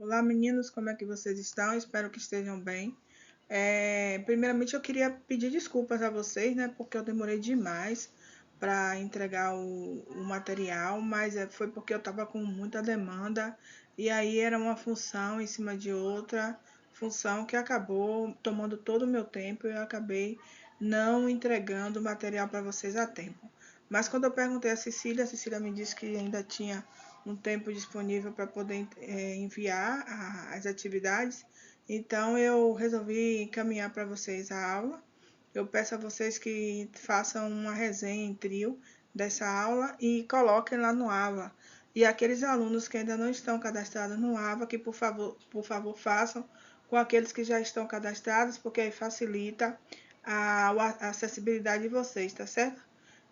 Olá meninos, como é que vocês estão? Espero que estejam bem. Primeiramente eu queria pedir desculpas a vocês, né? Porque eu demorei demais para entregar o material, mas foi porque eu estava com muita demanda e aí era uma função em cima de outra função que acabou tomando todo o meu tempo e eu acabei não entregando o material para vocês a tempo. Mas quando eu perguntei a Cecília me disse que ainda tinha um tempo disponível para poder enviar as atividades. Então eu resolvi encaminhar para vocês a aula. Eu peço a vocês que façam uma resenha em trio dessa aula e coloquem lá no AVA. E aqueles alunos que ainda não estão cadastrados no AVA, que por favor façam com aqueles que já estão cadastrados, porque aí facilita a acessibilidade de vocês, tá certo?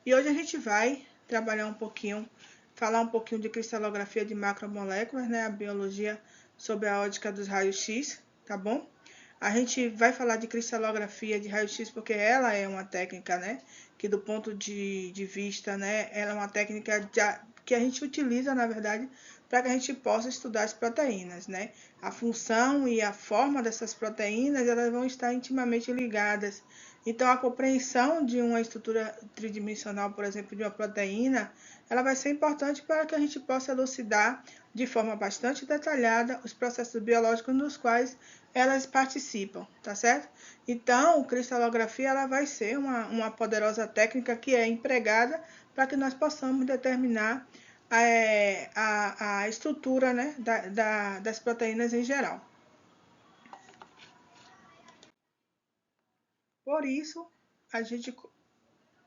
E hoje a gente vai trabalhar um pouquinho, falar um pouquinho de cristalografia de macromoléculas, né? A biologia sobre a ótica dos raios-x, tá bom? A gente vai falar de cristalografia de raio-x porque ela é uma técnica, né? Que do ponto de vista, né? Ela é uma técnica que a gente utiliza, na verdade, para que a gente possa estudar as proteínas, né? A função e a forma dessas proteínas, elas vão estar intimamente ligadas. Então, a compreensão de uma estrutura tridimensional, por exemplo, de uma proteína, ela vai ser importante para que a gente possa elucidar de forma bastante detalhada os processos biológicos nos quais elas participam, tá certo? Então, cristalografia ela vai ser uma poderosa técnica que é empregada para que nós possamos determinar a estrutura, né, das proteínas em geral. Por isso, a gente,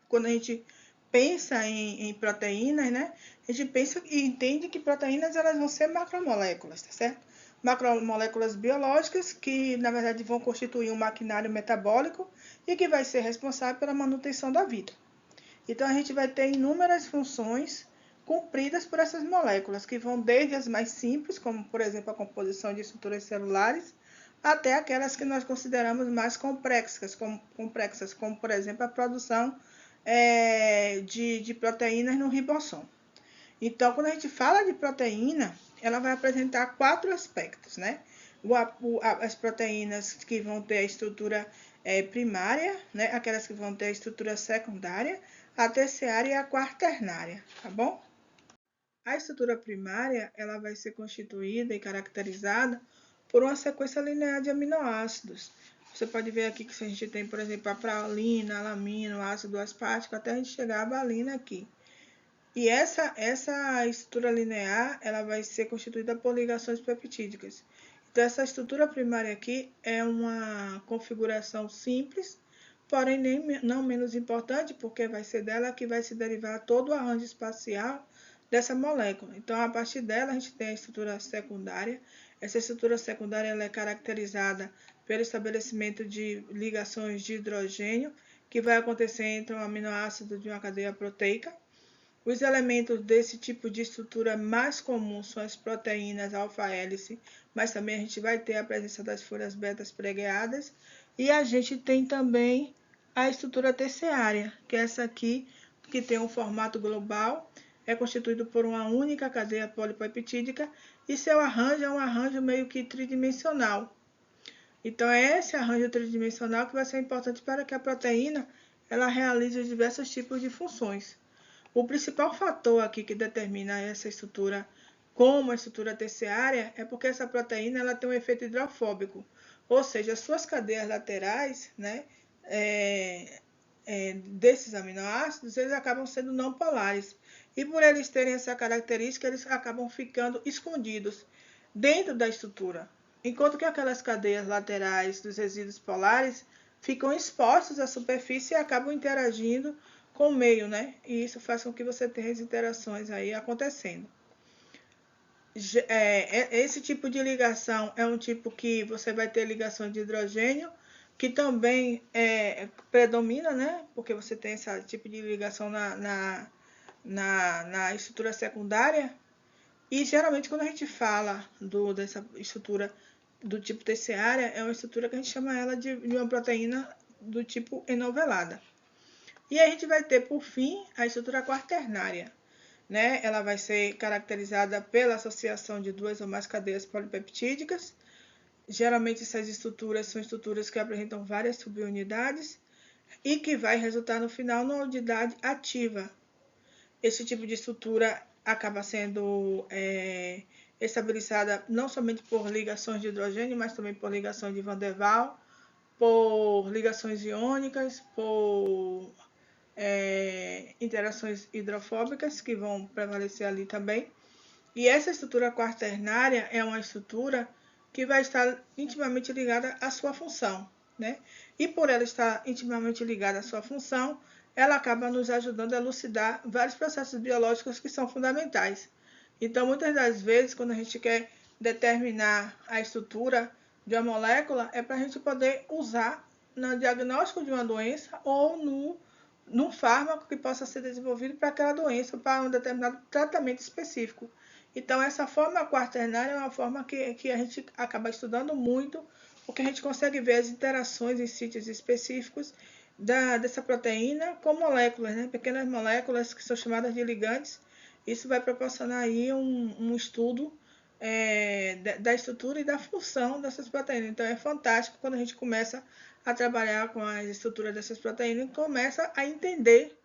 quando a gente pensa em proteínas, né, a gente pensa e entende que proteínas elas vão ser macromoléculas, tá certo? Macromoléculas biológicas que, na verdade, vão constituir um maquinário metabólico e que vai ser responsável pela manutenção da vida. Então, a gente vai ter inúmeras funções cumpridas por essas moléculas, que vão desde as mais simples, como, por exemplo, a composição de estruturas celulares, até aquelas que nós consideramos mais complexas, como por exemplo, a produção de proteínas no ribossomo. Então, quando a gente fala de proteína, ela vai apresentar quatro aspectos, né? As proteínas que vão ter a estrutura primária, né? Aquelas que vão ter a estrutura secundária, a terciária e a quaternária, tá bom? A estrutura primária, ela vai ser constituída e caracterizada por uma sequência linear de aminoácidos. Você pode ver aqui que a gente tem, por exemplo, a pralina, a lamina, o ácido aspartico, até a gente chegar à valina aqui. E essa estrutura linear, ela vai ser constituída por ligações peptídicas. Então, essa estrutura primária aqui é uma configuração simples, porém não menos importante, porque vai ser dela que vai se derivar todo o arranjo espacial dessa molécula. Então, a partir dela, a gente tem a estrutura secundária. Essa estrutura secundária ela é caracterizada pelo estabelecimento de ligações de hidrogênio, que vai acontecer entre um aminoácido de uma cadeia proteica. Os elementos desse tipo de estrutura mais comuns são as proteínas alfa-hélice, mas também a gente vai ter a presença das folhas betas pregueadas. E a gente tem também a estrutura terciária, que é essa aqui, que tem um formato global, é constituído por uma única cadeia polipeptídica e seu arranjo é um arranjo meio que tridimensional. Então, é esse arranjo tridimensional que vai ser importante para que a proteína ela realize diversos tipos de funções. O principal fator aqui que determina essa estrutura como a estrutura terciária é porque essa proteína ela tem um efeito hidrofóbico, ou seja, as suas cadeias laterais, né, desses aminoácidos, eles acabam sendo não polares. E por eles terem essa característica, eles acabam ficando escondidos dentro da estrutura, enquanto que aquelas cadeias laterais dos resíduos polares ficam expostos à superfície e acabam interagindo com o meio, né? E isso faz com que você tenha as interações aí acontecendo. Esse tipo de ligação é um tipo que você vai ter ligação de hidrogênio, que também predomina, né? Porque você tem esse tipo de ligação na estrutura secundária. E geralmente quando a gente fala dessa estrutura do tipo terciária, é uma estrutura que a gente chama ela de uma proteína do tipo enovelada. E a gente vai ter, por fim, a estrutura quaternária, né? Ela vai ser caracterizada pela associação de duas ou mais cadeias polipeptídicas. Geralmente essas estruturas são estruturas que apresentam várias subunidades e que vai resultar no final numa unidade ativa. Esse tipo de estrutura acaba sendo estabilizada não somente por ligações de hidrogênio, mas também por ligações de Van der Waals, por ligações iônicas, por interações hidrofóbicas que vão prevalecer ali também. E essa estrutura quaternária é uma estrutura que vai estar intimamente ligada à sua função, né? E por ela estar intimamente ligada à sua função, ela acaba nos ajudando a elucidar vários processos biológicos que são fundamentais. Então, muitas das vezes, quando a gente quer determinar a estrutura de uma molécula, é para a gente poder usar no diagnóstico de uma doença ou num fármaco que possa ser desenvolvido para aquela doença, para um determinado tratamento específico. Então, essa forma quaternária é uma forma que a gente acaba estudando muito, porque a gente consegue ver as interações em sítios específicos dessa proteína com moléculas, né? Pequenas moléculas que são chamadas de ligantes. Isso vai proporcionar aí um estudo da estrutura e da função dessas proteínas. Então, é fantástico quando a gente começa a trabalhar com as estruturas dessas proteínas e começa a entender,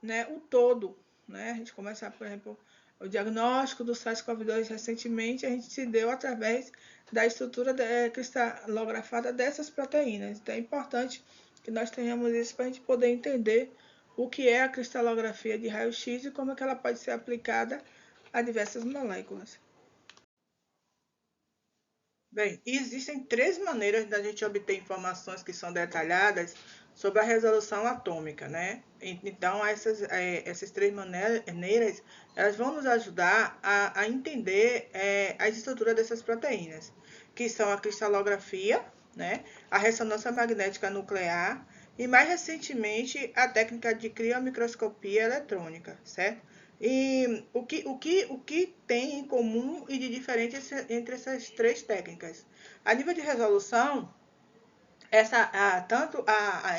né, o todo. Né? A gente começa, por exemplo, o diagnóstico do SARS-CoV-2 recentemente a gente se deu através da estrutura cristalografada dessas proteínas. Então é importante que nós tenhamos isso para a gente poder entender o que é a cristalografia de raio-x e como é que ela pode ser aplicada a diversas moléculas. Bem, existem três maneiras da gente obter informações que são detalhadas sobre a resolução atômica, né? Então, essas três maneiras, elas vão nos ajudar a entender a estrutura dessas proteínas, que são a cristalografia, né? A ressonância magnética nuclear e, mais recentemente, a técnica de criomicroscopia eletrônica, certo? E o que tem em comum e de diferente entre essas três técnicas? A nível de resolução,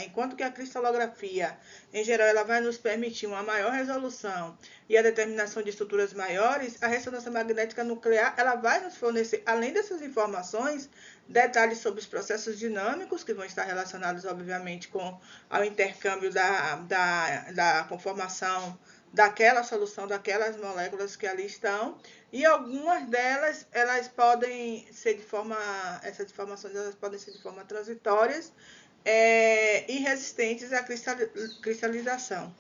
enquanto que a cristalografia, em geral, ela vai nos permitir uma maior resolução e a determinação de estruturas maiores, a ressonância magnética nuclear, ela vai nos fornecer, além dessas informações, detalhes sobre os processos dinâmicos, que vão estar relacionados, obviamente, com o intercâmbio da conformação daquela solução, daquelas moléculas que ali estão, e algumas delas, elas podem ser essas informações elas podem ser de forma transitórias e resistentes à cristalização.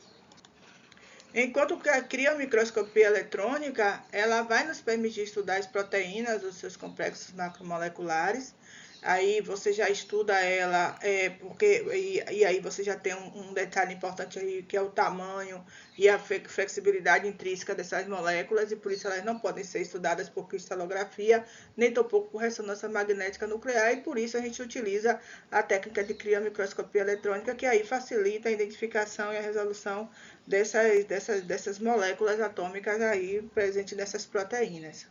Enquanto que a criomicroscopia eletrônica, ela vai nos permitir estudar as proteínas, os seus complexos macromoleculares. Aí você já estuda ela, e aí você já tem um detalhe importante aí, que é o tamanho e a flexibilidade intrínseca dessas moléculas, e por isso elas não podem ser estudadas por cristalografia, nem tampouco por ressonância magnética nuclear, e por isso a gente utiliza a técnica de criomicroscopia eletrônica, que aí facilita a identificação e a resolução dessas moléculas atômicas aí presentes nessas proteínas.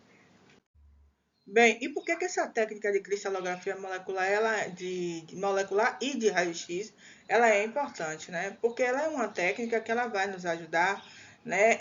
Bem, e por que essa técnica de cristalografia molecular, de molecular e de raio-x, ela é importante, né? Porque ela é uma técnica que ela vai nos ajudar, né,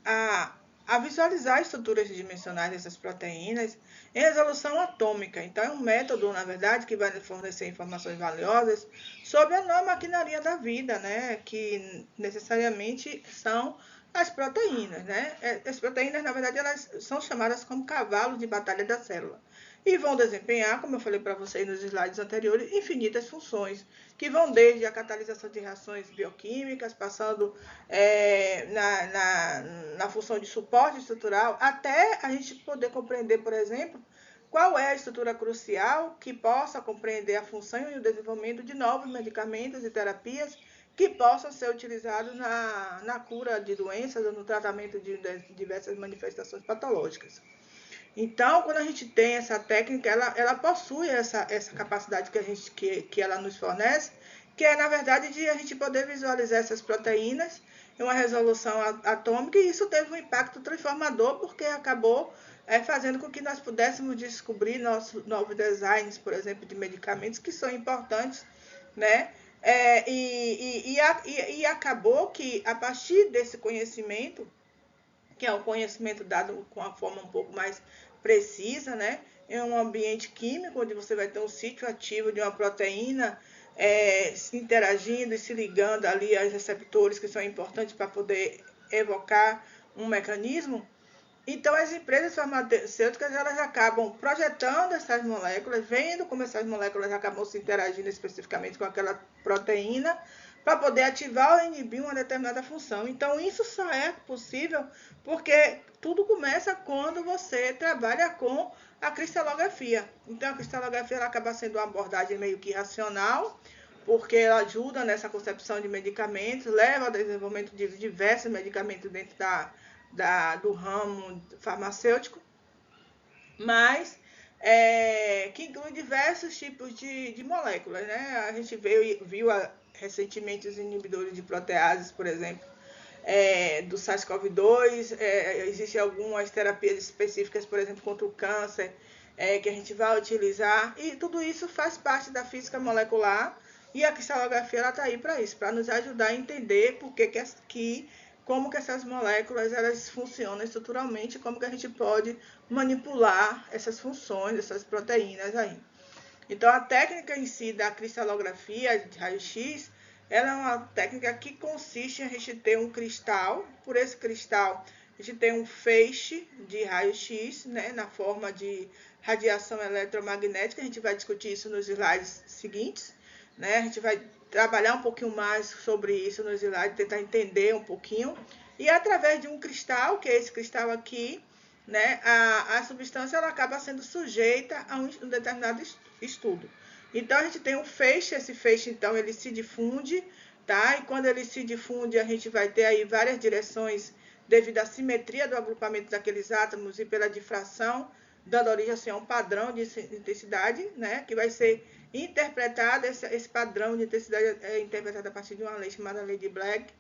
a visualizar estruturas dimensionais dessas proteínas em resolução atômica. Então, é um método, na verdade, que vai nos fornecer informações valiosas sobre a nova maquinaria da vida, né? Que necessariamente são as proteínas, né? As proteínas, na verdade, elas são chamadas como cavalos de batalha da célula e vão desempenhar, como eu falei para vocês nos slides anteriores, infinitas funções, que vão desde a catalisação de reações bioquímicas, passando na função de suporte estrutural, até a gente poder compreender, por exemplo, qual é a estrutura crucial que possa compreender a função e o desenvolvimento de novos medicamentos e terapias que possam ser utilizados na cura de doenças ou no tratamento de diversas manifestações patológicas. Então, quando a gente tem essa técnica, ela possui essa capacidade que ela nos fornece, que é, na verdade, de a gente poder visualizar essas proteínas em uma resolução atômica, e isso teve um impacto transformador, porque acabou fazendo com que nós pudéssemos descobrir novos designs, por exemplo, de medicamentos que são importantes, né, E acabou que, a partir desse conhecimento, que é um conhecimento dado com a forma um pouco mais precisa, né? Em um ambiente químico, onde você vai ter um sítio ativo de uma proteína se interagindo e se ligando ali aos receptores que são importantes para poder evocar um mecanismo. Então, as empresas farmacêuticas, elas acabam projetando essas moléculas, vendo como essas moléculas acabam se interagindo especificamente com aquela proteína, para poder ativar ou inibir uma determinada função. Então, isso só é possível porque tudo começa quando você trabalha com a cristalografia. Então, a cristalografia ela acaba sendo uma abordagem meio que racional, porque ela ajuda nessa concepção de medicamentos, leva ao desenvolvimento de diversos medicamentos dentro do ramo farmacêutico, mas que inclui diversos tipos de moléculas, né? A gente viu recentemente os inibidores de proteases, por exemplo, do SARS-CoV-2, existem algumas terapias específicas, por exemplo, contra o câncer, que a gente vai utilizar, e tudo isso faz parte da física molecular, e a cristalografia está aí para isso, para nos ajudar a entender como que essas moléculas elas funcionam estruturalmente, como que a gente pode manipular essas funções, essas proteínas aí. Então, a técnica em si da cristalografia de raio-x, ela é uma técnica que consiste em a gente ter um cristal, por esse cristal a gente tem um feixe de raio-x, né, na forma de radiação eletromagnética, a gente vai discutir isso nos slides seguintes, né, a gente vai trabalhar um pouquinho mais sobre isso nos slides, tentar entender um pouquinho, e através de um cristal, que é esse cristal aqui, né, a substância ela acaba sendo sujeita a um determinado estudo. Então, a gente tem um feixe, esse feixe, então, ele se difunde, tá? E quando ele se difunde, a gente vai ter aí várias direções devido à simetria do agrupamento daqueles átomos e pela difração, dando origem assim, a um padrão de intensidade, né? Que vai ser interpretado, esse padrão de intensidade é interpretado a partir de uma lei chamada lei de Black,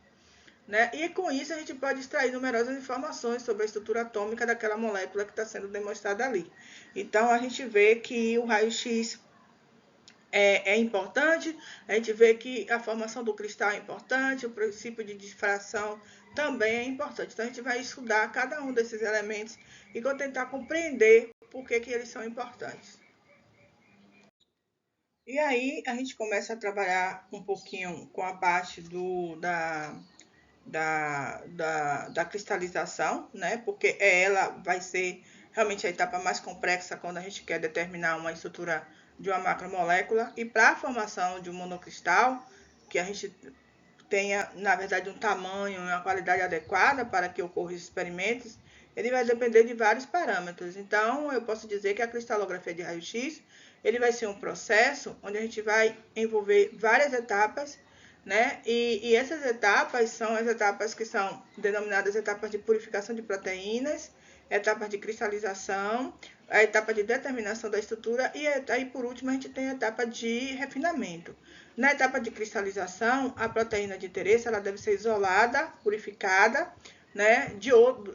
né? E com isso a gente pode extrair numerosas informações sobre a estrutura atômica daquela molécula que está sendo demonstrada ali. Então, a gente vê que o raio-x é importante, a gente vê que a formação do cristal é importante, o princípio de difração também é importante. Então, a gente vai estudar cada um desses elementos e tentar compreender por que eles são importantes. E aí, a gente começa a trabalhar um pouquinho com a parte da cristalização, né? Porque ela vai ser realmente a etapa mais complexa quando a gente quer determinar uma estrutura de uma macromolécula. E para a formação de um monocristal, que a gente tenha, na verdade, um tamanho e uma qualidade adequada para que ocorram os experimentos, ele vai depender de vários parâmetros. Então, eu posso dizer que a cristalografia de raio-x, ele vai ser um processo onde a gente vai envolver várias etapas, né? E essas etapas são as etapas que são denominadas etapas de purificação de proteínas, etapas de cristalização, a etapa de determinação da estrutura e aí, por último, a gente tem a etapa de refinamento. Na etapa de cristalização, a proteína de interesse ela deve ser isolada, purificada, né,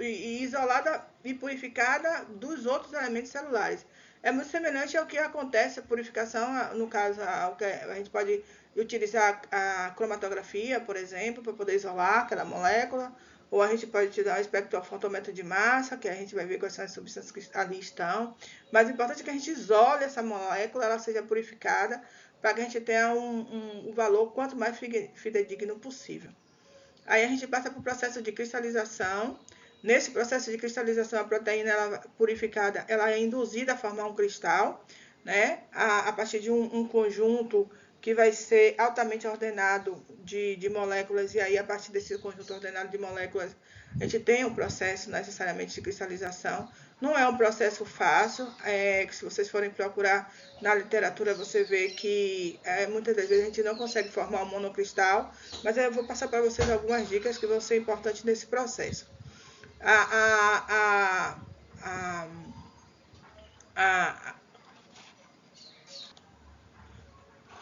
isolada e purificada dos outros elementos celulares. É muito semelhante ao que acontece a purificação, no caso, ao que a gente pode utilizar a cromatografia, por exemplo, para poder isolar aquela molécula, ou a gente pode utilizar o espectrofotomento de massa, que a gente vai ver quais são as substâncias que ali estão. Mas o importante é que a gente isole essa molécula, ela seja purificada, para que a gente tenha um valor quanto mais fidedigno possível. Aí a gente passa para o processo de cristalização. Nesse processo de cristalização, a proteína purificada ela é induzida a formar um cristal, né? A partir de um conjunto que vai ser altamente ordenado de moléculas, e aí a partir desse conjunto ordenado de moléculas, a gente tem um processo necessariamente de cristalização. Não é um processo fácil, que se vocês forem procurar na literatura, você vê que muitas das vezes a gente não consegue formar um monocristal, mas eu vou passar para vocês algumas dicas que vão ser importantes nesse processo.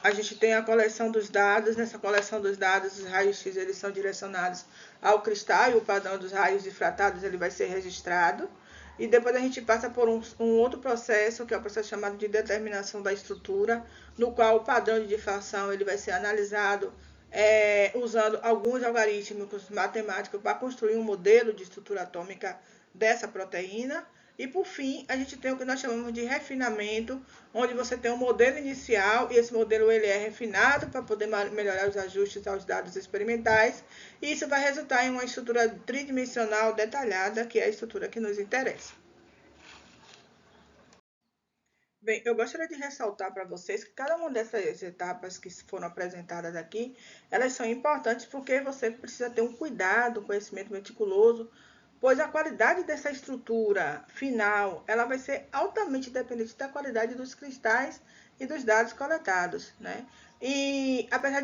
A gente tem a coleção dos dados. Nessa coleção dos dados, os raios-x eles são direcionados ao cristal e o padrão dos raios difratados ele vai ser registrado. e depois a gente passa por um outro processo, que é o processo chamado de determinação da estrutura, no qual o padrão de difração ele vai ser analisado usando alguns algoritmos matemáticos para construir um modelo de estrutura atômica dessa proteína. E por fim, a gente tem o que nós chamamos de refinamento, onde você tem um modelo inicial e esse modelo ele é refinado para poder melhorar os ajustes aos dados experimentais. E isso vai resultar em uma estrutura tridimensional detalhada, que é a estrutura que nos interessa. Bem, eu gostaria de ressaltar para vocês que cada uma dessas etapas que foram apresentadas aqui, elas são importantes porque você precisa ter um cuidado, um conhecimento meticuloso, pois a qualidade dessa estrutura final, ela vai ser altamente dependente da qualidade dos cristais e dos dados coletados, né? E apesar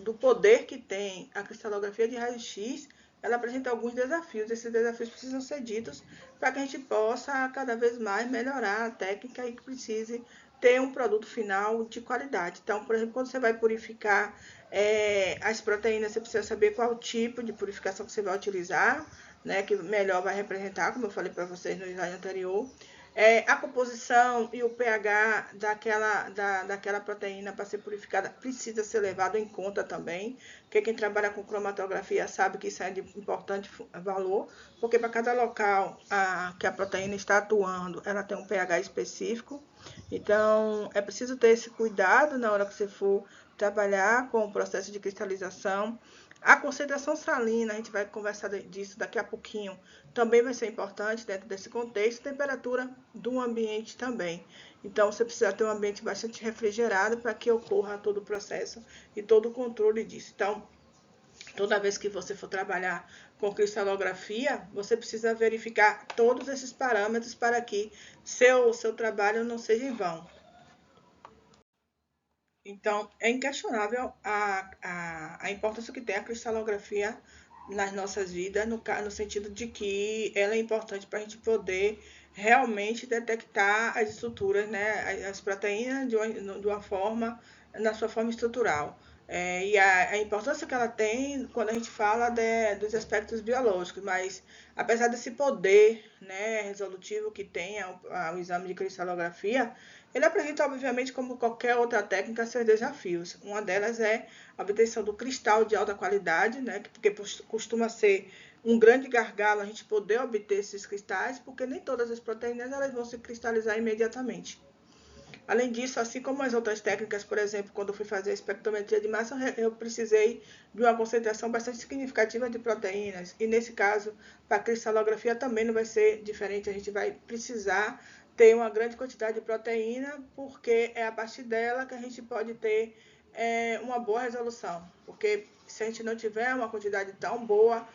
do poder que tem a cristalografia de raio-x, ela apresenta alguns desafios. Esses desafios precisam ser ditos para que a gente possa cada vez mais melhorar a técnica e que precise ter um produto final de qualidade. Então, por exemplo, quando você vai purificar as proteínas, você precisa saber qual tipo de purificação que você vai utilizar, né, que melhor vai representar, como eu falei para vocês no slide anterior. A composição e o pH daquela proteína para ser purificada precisa ser levado em conta também, porque quem trabalha com cromatografia sabe que isso é de importante valor, porque para cada local que a proteína está atuando, ela tem um pH específico. Então, é preciso ter esse cuidado na hora que você for trabalhar com o processo de cristalização. A concentração salina, a gente vai conversar disso daqui a pouquinho, também vai ser importante dentro desse contexto. Temperatura do ambiente também. Então, você precisa ter um ambiente bastante refrigerado para que ocorra todo o processo e todo o controle disso. Então, toda vez que você for trabalhar com cristalografia, você precisa verificar todos esses parâmetros para que seu trabalho não seja em vão. Então, é inquestionável a importância que tem a cristalografia nas nossas vidas, no sentido de que ela é importante para a gente poder realmente detectar as estruturas, né, as proteínas na sua forma estrutural. E a importância que ela tem quando a gente fala dos aspectos biológicos, mas apesar desse poder, né, resolutivo que tem o exame de cristalografia, ele apresenta, obviamente, como qualquer outra técnica, seus desafios. Uma delas é a obtenção do cristal de alta qualidade, né, porque costuma ser um grande gargalo a gente poder obter esses cristais, porque nem todas as proteínas elas vão se cristalizar imediatamente. Além disso, assim como as outras técnicas, por exemplo, quando eu fui fazer a espectrometria de massa, eu precisei de uma concentração bastante significativa de proteínas. E nesse caso, para a cristalografia também não vai ser diferente. A gente vai precisar ter uma grande quantidade de proteína, porque é a partir dela que a gente pode ter uma boa resolução. Porque se a gente não tiver uma quantidade tão boa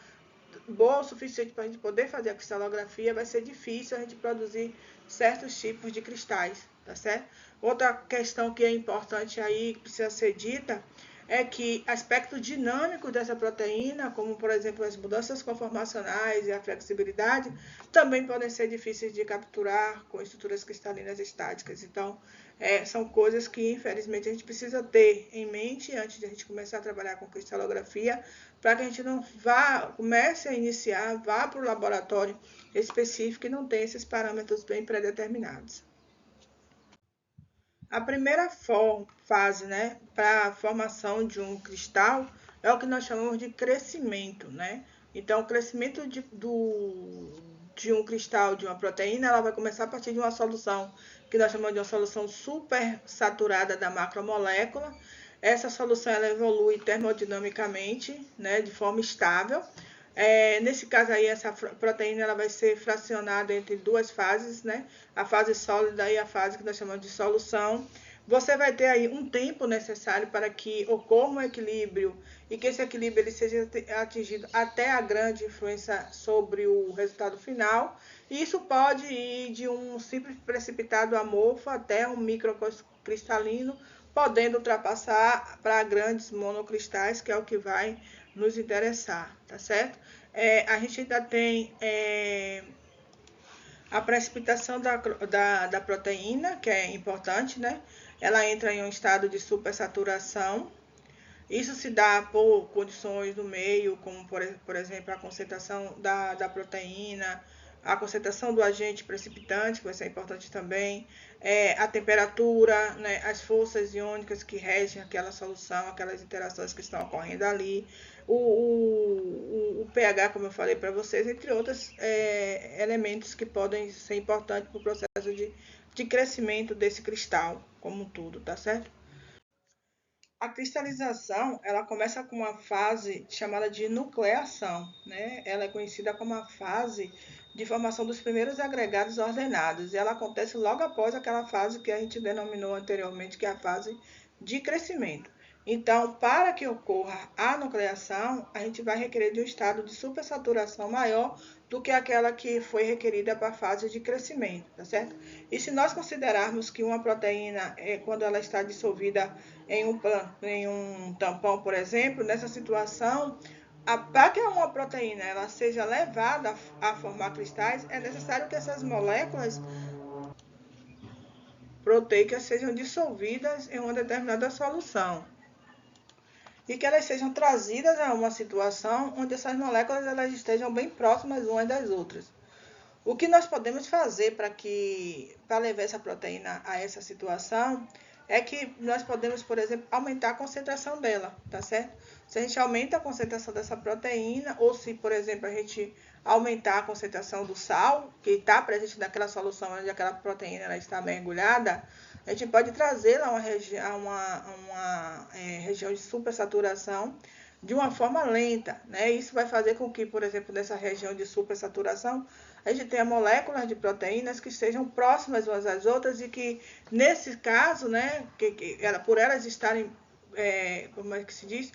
o suficiente para a gente poder fazer a cristalografia, vai ser difícil a gente produzir certos tipos de cristais, tá certo? Outra questão que é importante aí, que precisa ser dita, é que aspectos dinâmicos dessa proteína, como por exemplo as mudanças conformacionais e a flexibilidade, também podem ser difíceis de capturar com estruturas cristalinas estáticas. Então, são coisas que infelizmente a gente precisa ter em mente antes de a gente começar a trabalhar com cristalografia, para que a gente não comece a iniciar, vá para o laboratório específico e não tenha esses parâmetros bem pré-determinados. A primeira fase, né, para a formação de um cristal é o que nós chamamos de crescimento, né? Então, o crescimento de um cristal, de uma proteína, ela vai começar a partir de uma solução que nós chamamos de uma solução super saturada da macromolécula. Essa solução ela evolui termodinamicamente, né, de forma estável. Nesse caso aí, essa proteína ela vai ser fracionada entre duas fases, né? A fase sólida e a fase que nós chamamos de solução. Você vai ter aí um tempo necessário para que ocorra um equilíbrio e que esse equilíbrio ele seja atingido até a grande influência sobre o resultado final. E isso pode ir de um simples precipitado amorfo até um microcristalino, podendo ultrapassar para grandes monocristais, que é o que vai nos interessar, tá certo? A gente ainda tem a precipitação da proteína, que é importante, né? Ela entra em um estado de supersaturação. Isso se dá por condições do meio, como por exemplo a concentração da proteína, a concentração do agente precipitante, que vai ser importante também, a temperatura, né, as forças iônicas que regem aquela solução, aquelas interações que estão ocorrendo ali, o pH, como eu falei para vocês, entre outros elementos que podem ser importantes para o processo de crescimento desse cristal, como um todo, tá certo? A cristalização, ela começa com uma fase chamada de nucleação, né? Ela é conhecida como a fase de formação dos primeiros agregados ordenados. E ela acontece logo após aquela fase que a gente denominou anteriormente, que é a fase de crescimento. Então, para que ocorra a nucleação, a gente vai requerer de um estado de supersaturação maior do que aquela que foi requerida para a fase de crescimento, tá certo? E se nós considerarmos que uma proteína, quando ela está dissolvida em um tampão, por exemplo, nessa situação, para que uma proteína ela seja levada a formar cristais, é necessário que essas moléculas proteicas sejam dissolvidas em uma determinada solução e que elas sejam trazidas a uma situação onde essas moléculas elas estejam bem próximas umas das outras. O que nós podemos fazer para levar essa proteína a essa situação é que nós podemos, por exemplo, aumentar a concentração dela, tá certo? Se a gente aumenta a concentração dessa proteína, ou se, por exemplo, a gente aumentar a concentração do sal, que está presente naquela solução onde aquela proteína ela está mergulhada, a gente pode trazê-la a uma região de supersaturação de uma forma lenta, né? Isso vai fazer com que, por exemplo, nessa região de supersaturação, a gente tenha moléculas de proteínas que estejam próximas umas às outras e que, nesse caso, né, por elas estarem, como é que se diz,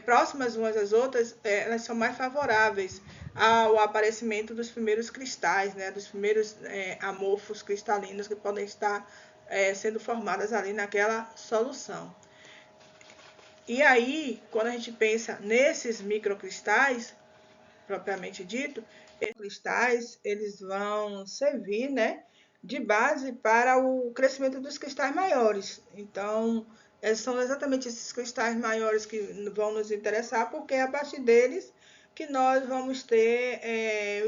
próximas umas às outras, elas são mais favoráveis ao aparecimento dos primeiros cristais, né, dos primeiros amorfos cristalinos que podem estar sendo formadas ali naquela solução. E aí, quando a gente pensa nesses microcristais, propriamente dito, esses cristais eles vão servir, né, de base para o crescimento dos cristais maiores. Então, são exatamente esses cristais maiores que vão nos interessar, porque é a partir deles que nós vamos ter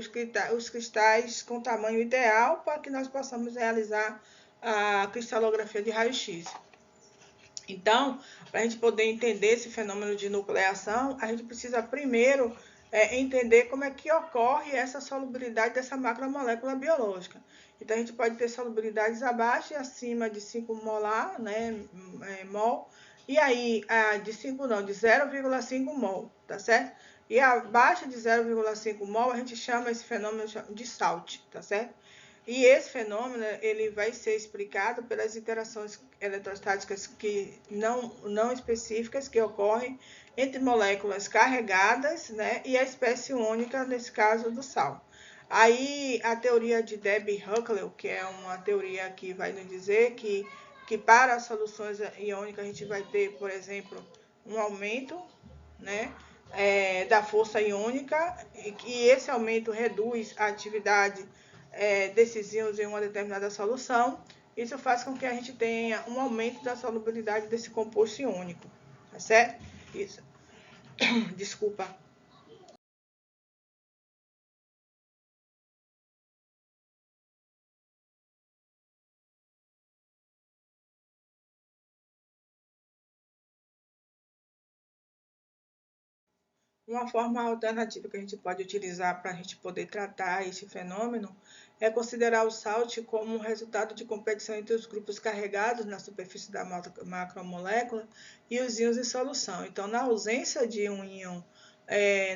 os cristais com tamanho ideal para que nós possamos realizar a cristalografia de raio-x. Então, para a gente poder entender esse fenômeno de nucleação, a gente precisa primeiro entender como é que ocorre essa solubilidade dessa macromolécula biológica. Então, a gente pode ter solubilidades abaixo e acima de 5 molar, né, mol, e aí de 5 não, de 0,5 mol, tá certo? E abaixo de 0,5 mol, a gente chama esse fenômeno de SALT, tá certo? E esse fenômeno ele vai ser explicado pelas interações eletrostáticas que não específicas que ocorrem entre moléculas carregadas, né, e a espécie única, nesse caso do sal. Aí a teoria de Debye-Huckel, que é uma teoria que vai nos dizer que para as soluções iônicas a gente vai ter, por exemplo, um aumento, né, da força iônica, e que esse aumento reduz a atividade desses íons em uma determinada solução. Isso faz com que a gente tenha um aumento da solubilidade desse composto iônico, tá certo? Isso. Desculpa. Uma forma alternativa que a gente pode utilizar para a gente poder tratar esse fenômeno é considerar o SALT como um resultado de competição entre os grupos carregados na superfície da macromolécula e os íons em solução. Então, na ausência de um íon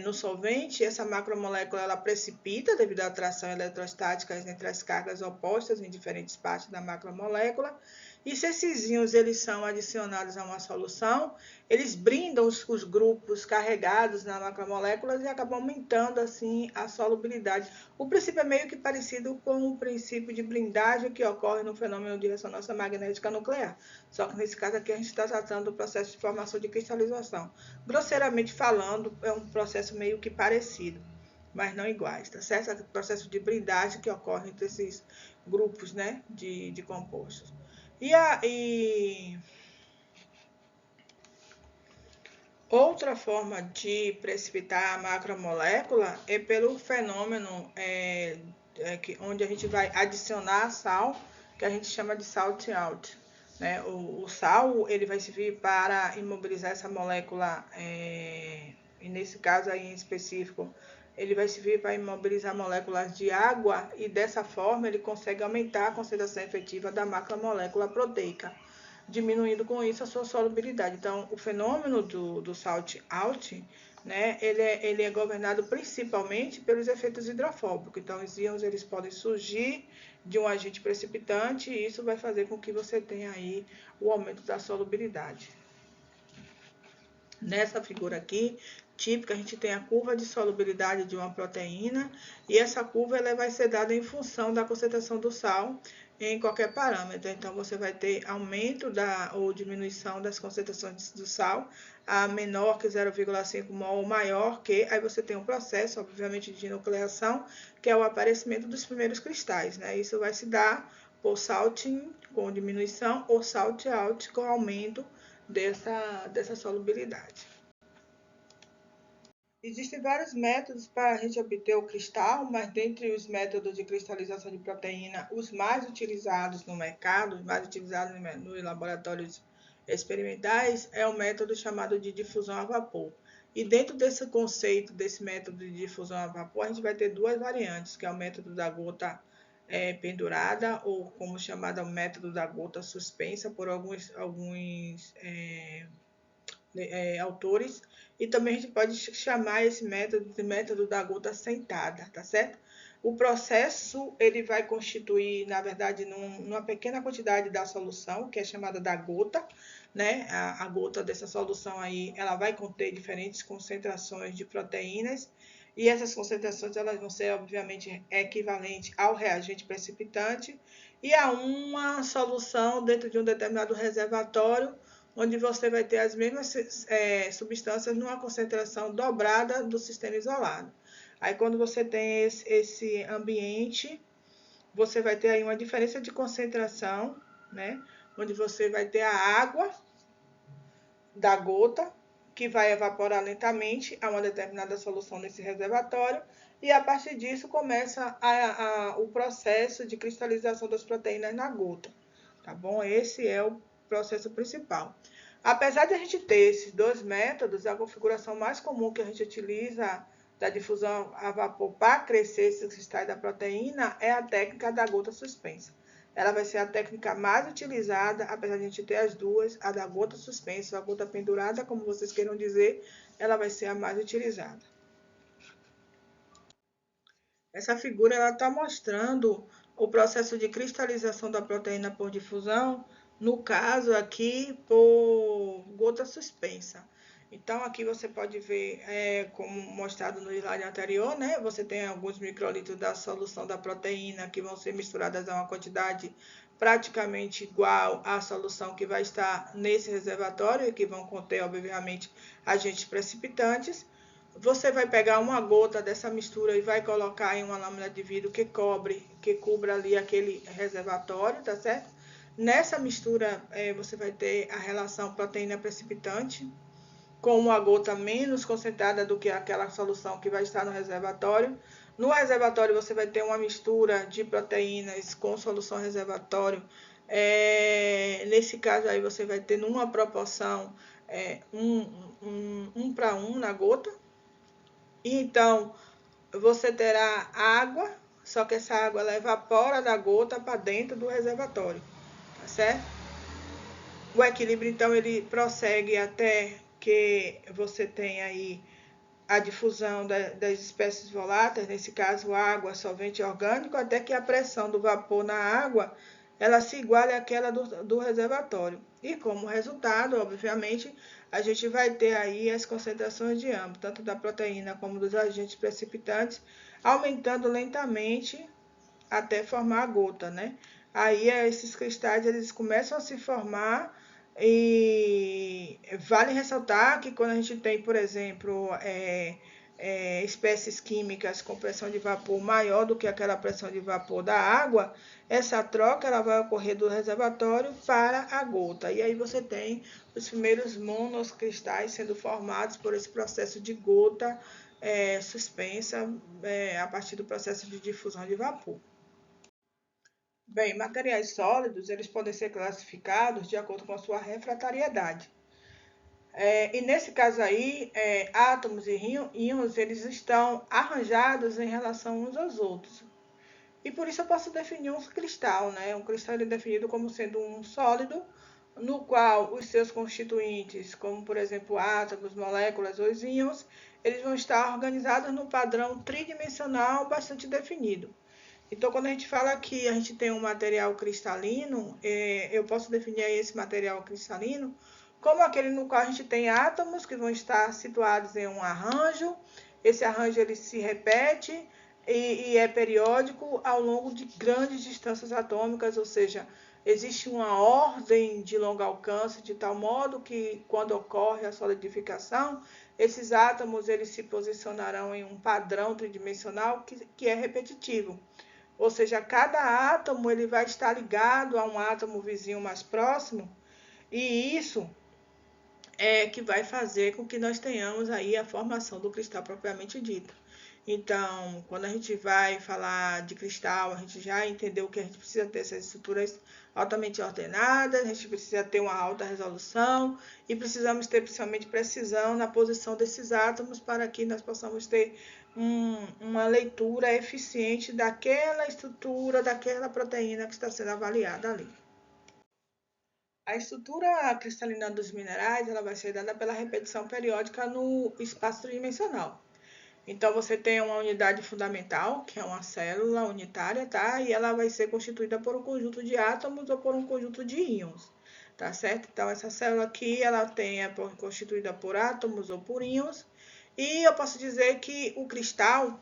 no solvente, essa macromolécula ela precipita devido à atração eletrostática entre as cargas opostas em diferentes partes da macromolécula. E se esses íons eles são adicionados a uma solução, eles brindam os grupos carregados na macromolécula e acabam aumentando assim a solubilidade. O princípio é meio que parecido com o princípio de blindagem que ocorre no fenômeno de ressonância magnética nuclear. Só que nesse caso aqui a gente está tratando do processo de formação de cristalização. Grosseiramente falando, é um processo meio que parecido, mas não iguais, tá certo? É o processo de blindagem que ocorre entre esses grupos, né, de compostos. E outra forma de precipitar a macromolécula é pelo fenômeno onde a gente vai adicionar sal, que a gente chama de salt out. Né? O sal ele vai servir para imobilizar essa molécula, e nesse caso aí em específico, ele vai servir para imobilizar moléculas de água e dessa forma ele consegue aumentar a concentração efetiva da macromolécula proteica, diminuindo com isso a sua solubilidade. Então, o fenômeno do salt out, né, ele é governado principalmente pelos efeitos hidrofóbicos. Então, os íons eles podem surgir de um agente precipitante e isso vai fazer com que você tenha aí o aumento da solubilidade. Nessa figura aqui, típica, a gente tem a curva de solubilidade de uma proteína e essa curva ela vai ser dada em função da concentração do sal em qualquer parâmetro. Então, você vai ter aumento ou diminuição das concentrações do sal, a menor que 0,5 mol ou maior que, aí você tem um processo, obviamente, de nucleação, que é o aparecimento dos primeiros cristais, né? Isso vai se dar por salting com diminuição ou salt out com aumento dessa solubilidade. Existem vários métodos para a gente obter o cristal, mas dentre os métodos de cristalização de proteína, os mais utilizados no mercado, os mais utilizados nos laboratórios experimentais, é o método chamado de difusão a vapor. E dentro desse conceito, desse método de difusão a vapor, a gente vai ter duas variantes, que é o método da gota pendurada, ou como chamado o método da gota suspensa por alguns autores, e também a gente pode chamar esse método de método da gota sentada, tá certo? O processo ele vai constituir, na verdade, numa pequena quantidade da solução, que é chamada da gota, né? A gota dessa solução aí, ela vai conter diferentes concentrações de proteínas, e essas concentrações elas vão ser, obviamente, equivalentes ao reagente precipitante e a uma solução dentro de um determinado reservatório, onde você vai ter as mesmas substâncias numa concentração dobrada do sistema isolado. Aí, quando você tem esse ambiente, você vai ter aí uma diferença de concentração, né? Onde você vai ter a água da gota, que vai evaporar lentamente a uma determinada solução nesse reservatório, e a partir disso começa o processo de cristalização das proteínas na gota, tá bom? Esse é o processo principal. Apesar de a gente ter esses dois métodos, a configuração mais comum que a gente utiliza da difusão a vapor para crescer esses cristais da proteína é a técnica da gota suspensa. Ela vai ser a técnica mais utilizada, apesar de a gente ter as duas, a da gota suspensa, a gota pendurada, como vocês queiram dizer, ela vai ser a mais utilizada. Essa figura ela está mostrando o processo de cristalização da proteína por difusão, no caso aqui por gota suspensa. Então aqui você pode ver, como mostrado no slide anterior, né? Você tem alguns microlitros da solução da proteína que vão ser misturadas a uma quantidade praticamente igual à solução que vai estar nesse reservatório e que vão conter, obviamente, agentes precipitantes. Você vai pegar uma gota dessa mistura e vai colocar em uma lâmina de vidro que cubra ali aquele reservatório, tá certo? Nessa mistura, você vai ter a relação proteína precipitante com uma gota menos concentrada do que aquela solução que vai estar no reservatório. No reservatório, você vai ter uma mistura de proteínas com solução reservatório. Nesse caso aí, você vai ter numa proporção 1 para 1 na gota. Então, você terá água, só que essa água ela evapora da gota para dentro do reservatório, tá certo? O equilíbrio, então, ele prossegue até que você tenha aí a difusão das espécies voláteis, nesse caso água, solvente orgânico, até que a pressão do vapor na água ela se iguale àquela do reservatório. E como resultado, obviamente, a gente vai ter aí as concentrações de ambos, tanto da proteína como dos agentes precipitantes, aumentando lentamente até formar a gota, né? Aí esses cristais eles começam a se formar e vale ressaltar que quando a gente tem, por exemplo, espécies químicas com pressão de vapor maior do que aquela pressão de vapor da água, essa troca ela vai ocorrer do reservatório para a gota. E aí você tem os primeiros monocristais sendo formados por esse processo de gota suspensa a partir do processo de difusão de vapor. Bem, materiais sólidos, eles podem ser classificados de acordo com a sua refratariedade. E nesse caso aí, átomos e íons, eles estão arranjados em relação uns aos outros. E por isso eu posso definir um cristal, né? Um cristal ele é definido como sendo um sólido, no qual os seus constituintes, como por exemplo átomos, moléculas ou os íons, eles vão estar organizados no padrão tridimensional bastante definido. Então, quando a gente fala que a gente tem um material cristalino, eu posso definir aí esse material cristalino como aquele no qual a gente tem átomos que vão estar situados em um arranjo. Esse arranjo ele se repete e é periódico ao longo de grandes distâncias atômicas, ou seja, existe uma ordem de longo alcance, de tal modo que, quando ocorre a solidificação, esses átomos eles se posicionarão em um padrão tridimensional que é repetitivo. Ou seja, cada átomo ele vai estar ligado a um átomo vizinho mais próximo, e isso é que vai fazer com que nós tenhamos aí a formação do cristal propriamente dito. Então, quando a gente vai falar de cristal, a gente já entendeu que a gente precisa ter essas estruturas altamente ordenadas, a gente precisa ter uma alta resolução e precisamos ter principalmente precisão na posição desses átomos para que nós possamos ter uma leitura eficiente daquela estrutura, daquela proteína que está sendo avaliada ali. A estrutura cristalina dos minerais ela vai ser dada pela repetição periódica no espaço tridimensional. Então, você tem uma unidade fundamental, que é uma célula unitária, tá? E ela vai ser constituída por um conjunto de átomos ou por um conjunto de íons, tá certo? Então, essa célula aqui, ela é constituída por átomos ou por íons. E eu posso dizer que o cristal,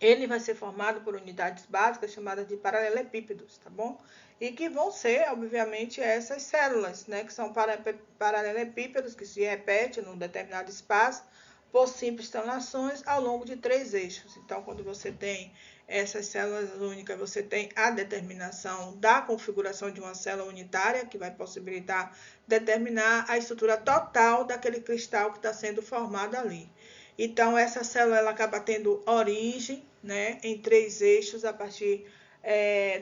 ele vai ser formado por unidades básicas chamadas de paralelepípedos, tá bom? E que vão ser, obviamente, essas células, né? Que são paralelepípedos que se repetem num determinado espaço por simples translações ao longo de 3 eixos. Então, quando você tem essas células únicas, você tem a determinação da configuração de uma célula unitária, que vai possibilitar determinar a estrutura total daquele cristal que está sendo formado ali. Então, essa célula ela acaba tendo origem, né, em 3 eixos, a partir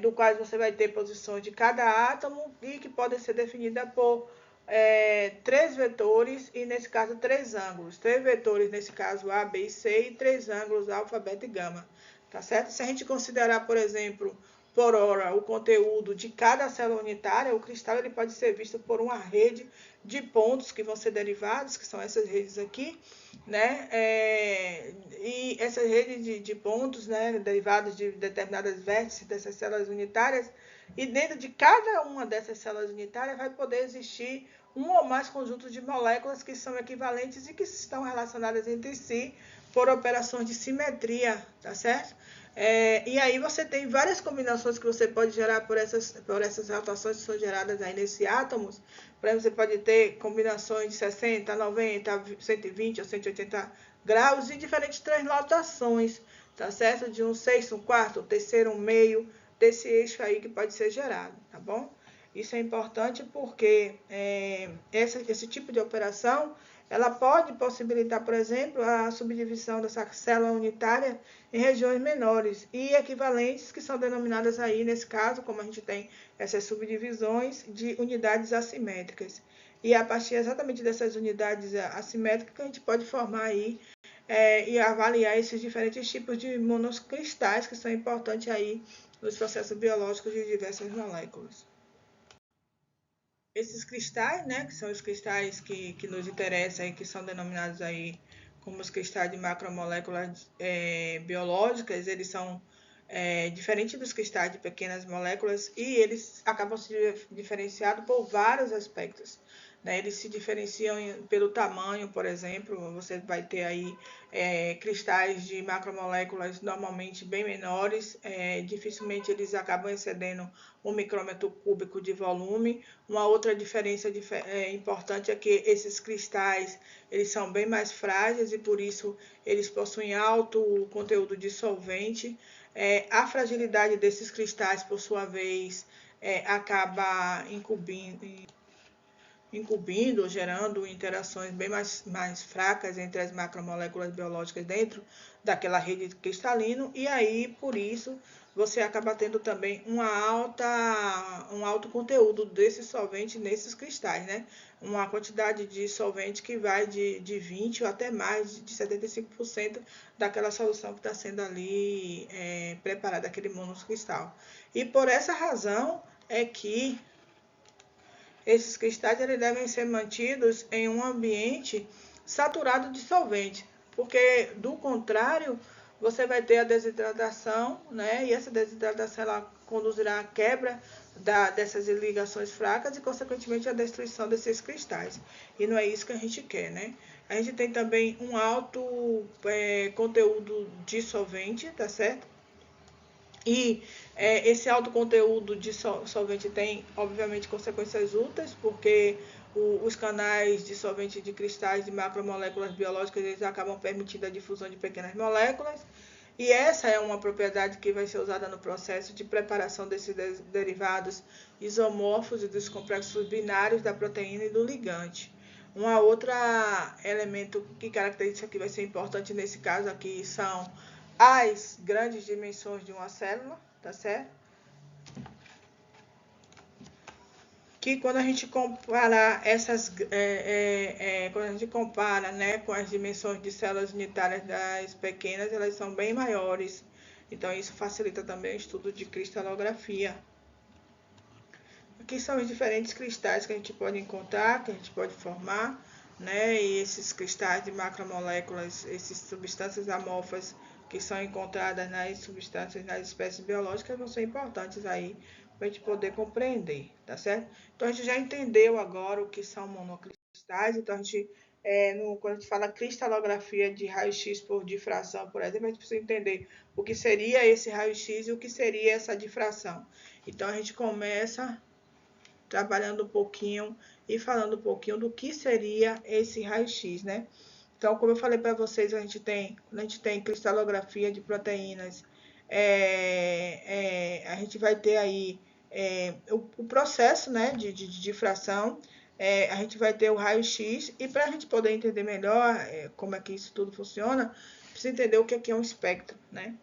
do qual você vai ter posições de cada átomo e que podem ser definidas por 3 vetores e, nesse caso, 3 ângulos. 3 vetores, nesse caso, A, B e C, e 3 ângulos, alfa, beta e gama. Tá certo? Se a gente considerar, por exemplo, por hora, o conteúdo de cada célula unitária, o cristal ele pode ser visto por uma rede de pontos que vão ser derivados, que são essas redes aqui, né? E essas redes de pontos, né, derivados de determinadas vértices dessas células unitárias, e dentro de cada uma dessas células unitárias vai poder existir um ou mais conjuntos de moléculas que são equivalentes e que estão relacionadas entre si por operações de simetria, tá certo? E aí você tem várias combinações que você pode gerar por essas rotações que são geradas aí nesses átomos. Por exemplo, você pode ter combinações de 60, 90, 120 ou 180 graus e diferentes translatações, tá certo? De um sexto, um quarto, um terceiro, um meio desse eixo aí que pode ser gerado, tá bom? Isso é importante porque esse tipo de operação ela pode possibilitar, por exemplo, a subdivisão dessa célula unitária em regiões menores e equivalentes, que são denominadas aí, nesse caso, como a gente tem essas subdivisões, de unidades assimétricas. E a partir exatamente dessas unidades assimétricas, a gente pode formar aí e avaliar esses diferentes tipos de monocristais que são importantes aí nos processos biológicos de diversas moléculas. Esses cristais, né, que são os cristais que nos interessam e que são denominados aí como os cristais de macromoléculas biológicas, eles são diferentes dos cristais de pequenas moléculas e eles acabam se diferenciando por vários aspectos. Né? Eles se diferenciam pelo tamanho, por exemplo, você vai ter aí cristais de macromoléculas normalmente bem menores, dificilmente eles acabam excedendo 1 micrômetro cúbico de volume. Uma outra diferença importante é que esses cristais eles são bem mais frágeis e por isso eles possuem alto conteúdo de solvente. A fragilidade desses cristais, por sua vez, acaba incumbindo incumbindo ou gerando interações bem mais fracas entre as macromoléculas biológicas dentro daquela rede cristalina, e aí, por isso, você acaba tendo também um alto conteúdo desse solvente nesses cristais, né? Uma quantidade de solvente que vai de 20 ou até mais de 75% daquela solução que está sendo ali preparada, aquele monocristal. E por essa razão é que esses cristais eles devem ser mantidos em um ambiente saturado de solvente, porque do contrário você vai ter a desidratação, né? E essa desidratação ela conduzirá à quebra dessas ligações fracas e, consequentemente, à destruição desses cristais. E não é isso que a gente quer, né? A gente tem também um alto conteúdo de solvente, tá certo? E esse alto conteúdo de solvente tem, obviamente, consequências úteis, porque os canais de solvente de cristais de macromoléculas biológicas eles acabam permitindo a difusão de pequenas moléculas. E essa é uma propriedade que vai ser usada no processo de preparação desses derivados isomorfos e dos complexos binários da proteína e do ligante. Uma outra elemento que caracteriza que vai ser importante nesse caso aqui são as grandes dimensões de uma célula, tá certo? Que quando a gente compara quando a gente compara, né, com as dimensões de células unitárias das pequenas, elas são bem maiores. Então isso facilita também o estudo de cristalografia. Aqui são os diferentes cristais que a gente pode encontrar, que a gente pode formar, né? E esses cristais de macromoléculas, essas substâncias amorfas que são encontradas nas substâncias, nas espécies biológicas, vão ser importantes aí para a gente poder compreender, tá certo? Então a gente já entendeu agora o que são monocristais, então a gente, quando a gente fala cristalografia de raio-x por difração, por exemplo, a gente precisa entender o que seria esse raio-x e o que seria essa difração. Então a gente começa trabalhando um pouquinho e falando um pouquinho do que seria esse raio-x, né? Então, como eu falei para vocês, a gente tem cristalografia de proteínas, a gente vai ter aí o processo, né, de difração, a gente vai ter o raio-x, e para a gente poder entender melhor como é que isso tudo funciona, precisa entender o que é um espectro, né?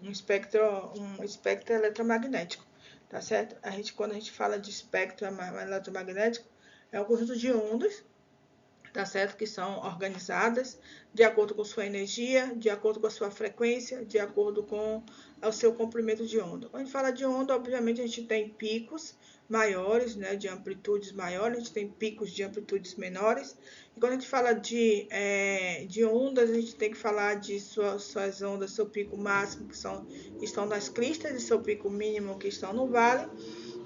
Um espectro eletromagnético, tá certo? Quando a gente fala de espectro eletromagnético, é um conjunto de ondas, tá certo? Que são organizadas de acordo com sua energia, de acordo com a sua frequência, de acordo com o seu comprimento de onda. Quando a gente fala de onda, obviamente a gente tem picos maiores, né, de amplitudes maiores, a gente tem picos de amplitudes menores. E quando a gente fala de ondas, a gente tem que falar de suas ondas, seu pico máximo, estão nas cristas, e seu pico mínimo, que estão no vale.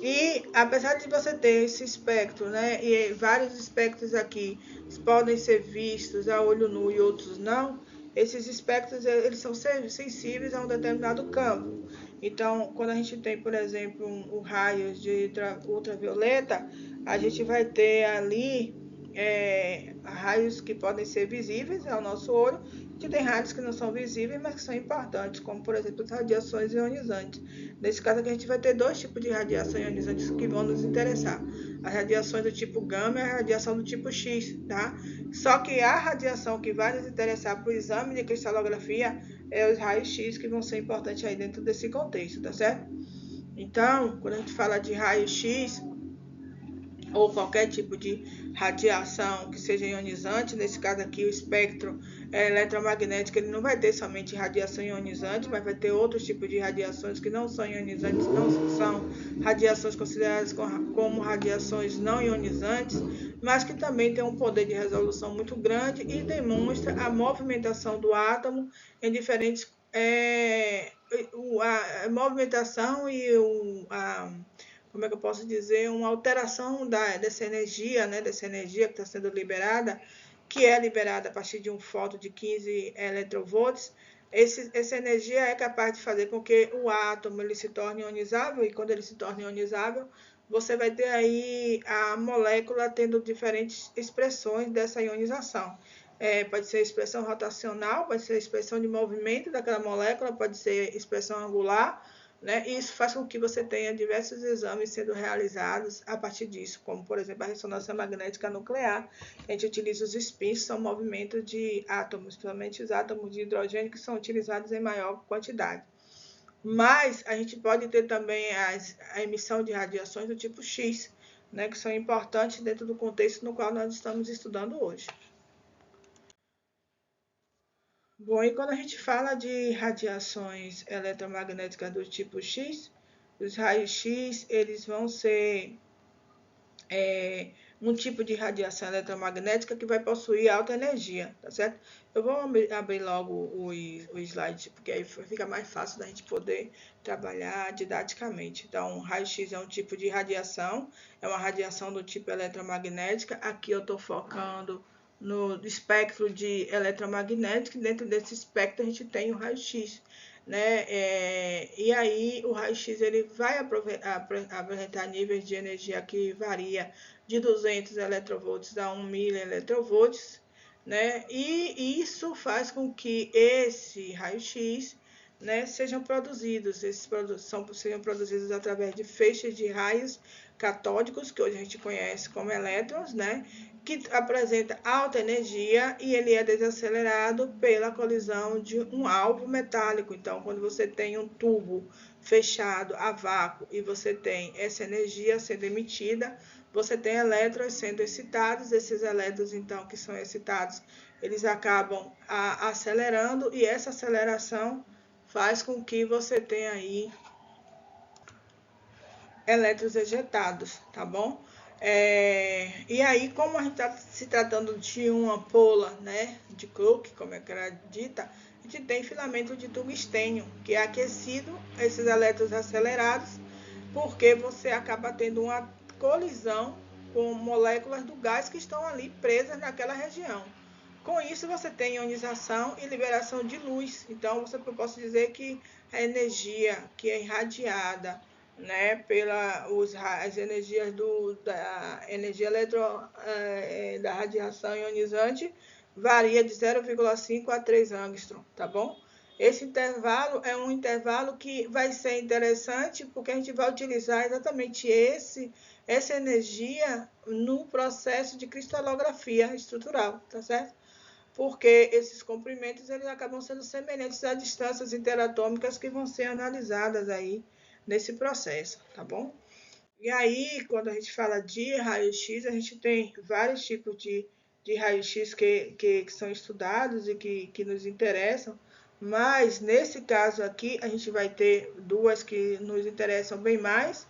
E apesar de você ter esse espectro, né, e vários espectros aqui podem ser vistos a olho nu e outros não, esses espectros eles são sensíveis a um determinado campo. Então, quando a gente tem, por exemplo, um raio de ultravioleta, a gente vai ter ali raios que podem ser visíveis ao nosso olho, que tem raios que não são visíveis, mas que são importantes, como, por exemplo, as radiações ionizantes. Nesse caso aqui, a gente vai ter dois tipos de radiação ionizantes que vão nos interessar. As radiações do tipo gama e a radiação do tipo X, tá? Só que a radiação que vai nos interessar para o exame de cristalografia é os raios X, que vão ser importantes aí dentro desse contexto, tá certo? Então, quando a gente fala de raio X, ou qualquer tipo de radiação que seja ionizante, nesse caso aqui o espectro eletromagnético, ele não vai ter somente radiação ionizante, mas vai ter outros tipos de radiações que não são ionizantes, não são radiações consideradas como radiações não ionizantes, mas que também tem um poder de resolução muito grande e demonstra a movimentação do átomo em diferentes a movimentação e como é que eu posso dizer, uma alteração dessa energia, né, dessa energia que está sendo liberada, que é liberada a partir de um fóton de 15 electrovolts. Essa energia é capaz de fazer com que o átomo ele se torne ionizável, e quando ele se torna ionizável, você vai ter aí a molécula tendo diferentes expressões dessa ionização. Pode ser expressão rotacional, pode ser expressão de movimento daquela molécula, pode ser expressão angular, né? E isso faz com que você tenha diversos exames sendo realizados a partir disso, como, por exemplo, a ressonância magnética nuclear. A gente utiliza os spins, que são movimentos de átomos, principalmente os átomos de hidrogênio, que são utilizados em maior quantidade. Mas a gente pode ter também a emissão de radiações do tipo X, né, que são importantes dentro do contexto no qual nós estamos estudando hoje. Bom, e quando a gente fala de radiações eletromagnéticas do tipo X, os raios X, eles vão ser um tipo de radiação eletromagnética que vai possuir alta energia, tá certo? Eu vou abrir logo o slide, porque aí fica mais fácil da gente poder trabalhar didaticamente. Então, raio-x é um tipo de radiação, é uma radiação do tipo eletromagnética. Aqui eu estou focando no espectro de eletromagnética, e dentro desse espectro a gente tem o raio-x, né? E aí o raio-x ele vai apresentar níveis de energia que varia de 200 eletronvolts a 1.000 eletronvolts, né? E isso faz com que esse raio-x, né, sejam produzidos através de feixes de raios catódicos, que hoje a gente conhece como elétrons, né, que apresenta alta energia e ele é desacelerado pela colisão de um alvo metálico. Então, quando você tem um tubo fechado a vácuo e você tem essa energia sendo emitida, você tem elétrons sendo excitados. Esses elétrons, então, que são excitados, eles acabam acelerando, e essa aceleração faz com que você tenha aí elétrons ejetados, tá bom? E aí, como a gente está se tratando de uma ampola, né, de Crookes, como é que era dita, a gente tem filamento de tungstênio, que é aquecido, esses elétrons acelerados, porque você acaba tendo uma colisão com moléculas do gás que estão ali presas naquela região. Com isso, você tem ionização e liberação de luz. Então, eu posso dizer que a energia que é irradiada, né, as energias da energia da radiação ionizante varia de 0,5 a 3 angstrom, tá bom? Esse intervalo é um intervalo que vai ser interessante, porque a gente vai utilizar exatamente essa energia no processo de cristalografia estrutural, tá certo? Porque esses comprimentos eles acabam sendo semelhantes a distâncias interatômicas que vão ser analisadas aí nesse processo, tá bom? E aí, quando a gente fala de raio-x, a gente tem vários tipos de raio-x que são estudados e que nos interessam, mas nesse caso aqui a gente vai ter duas que nos interessam bem mais,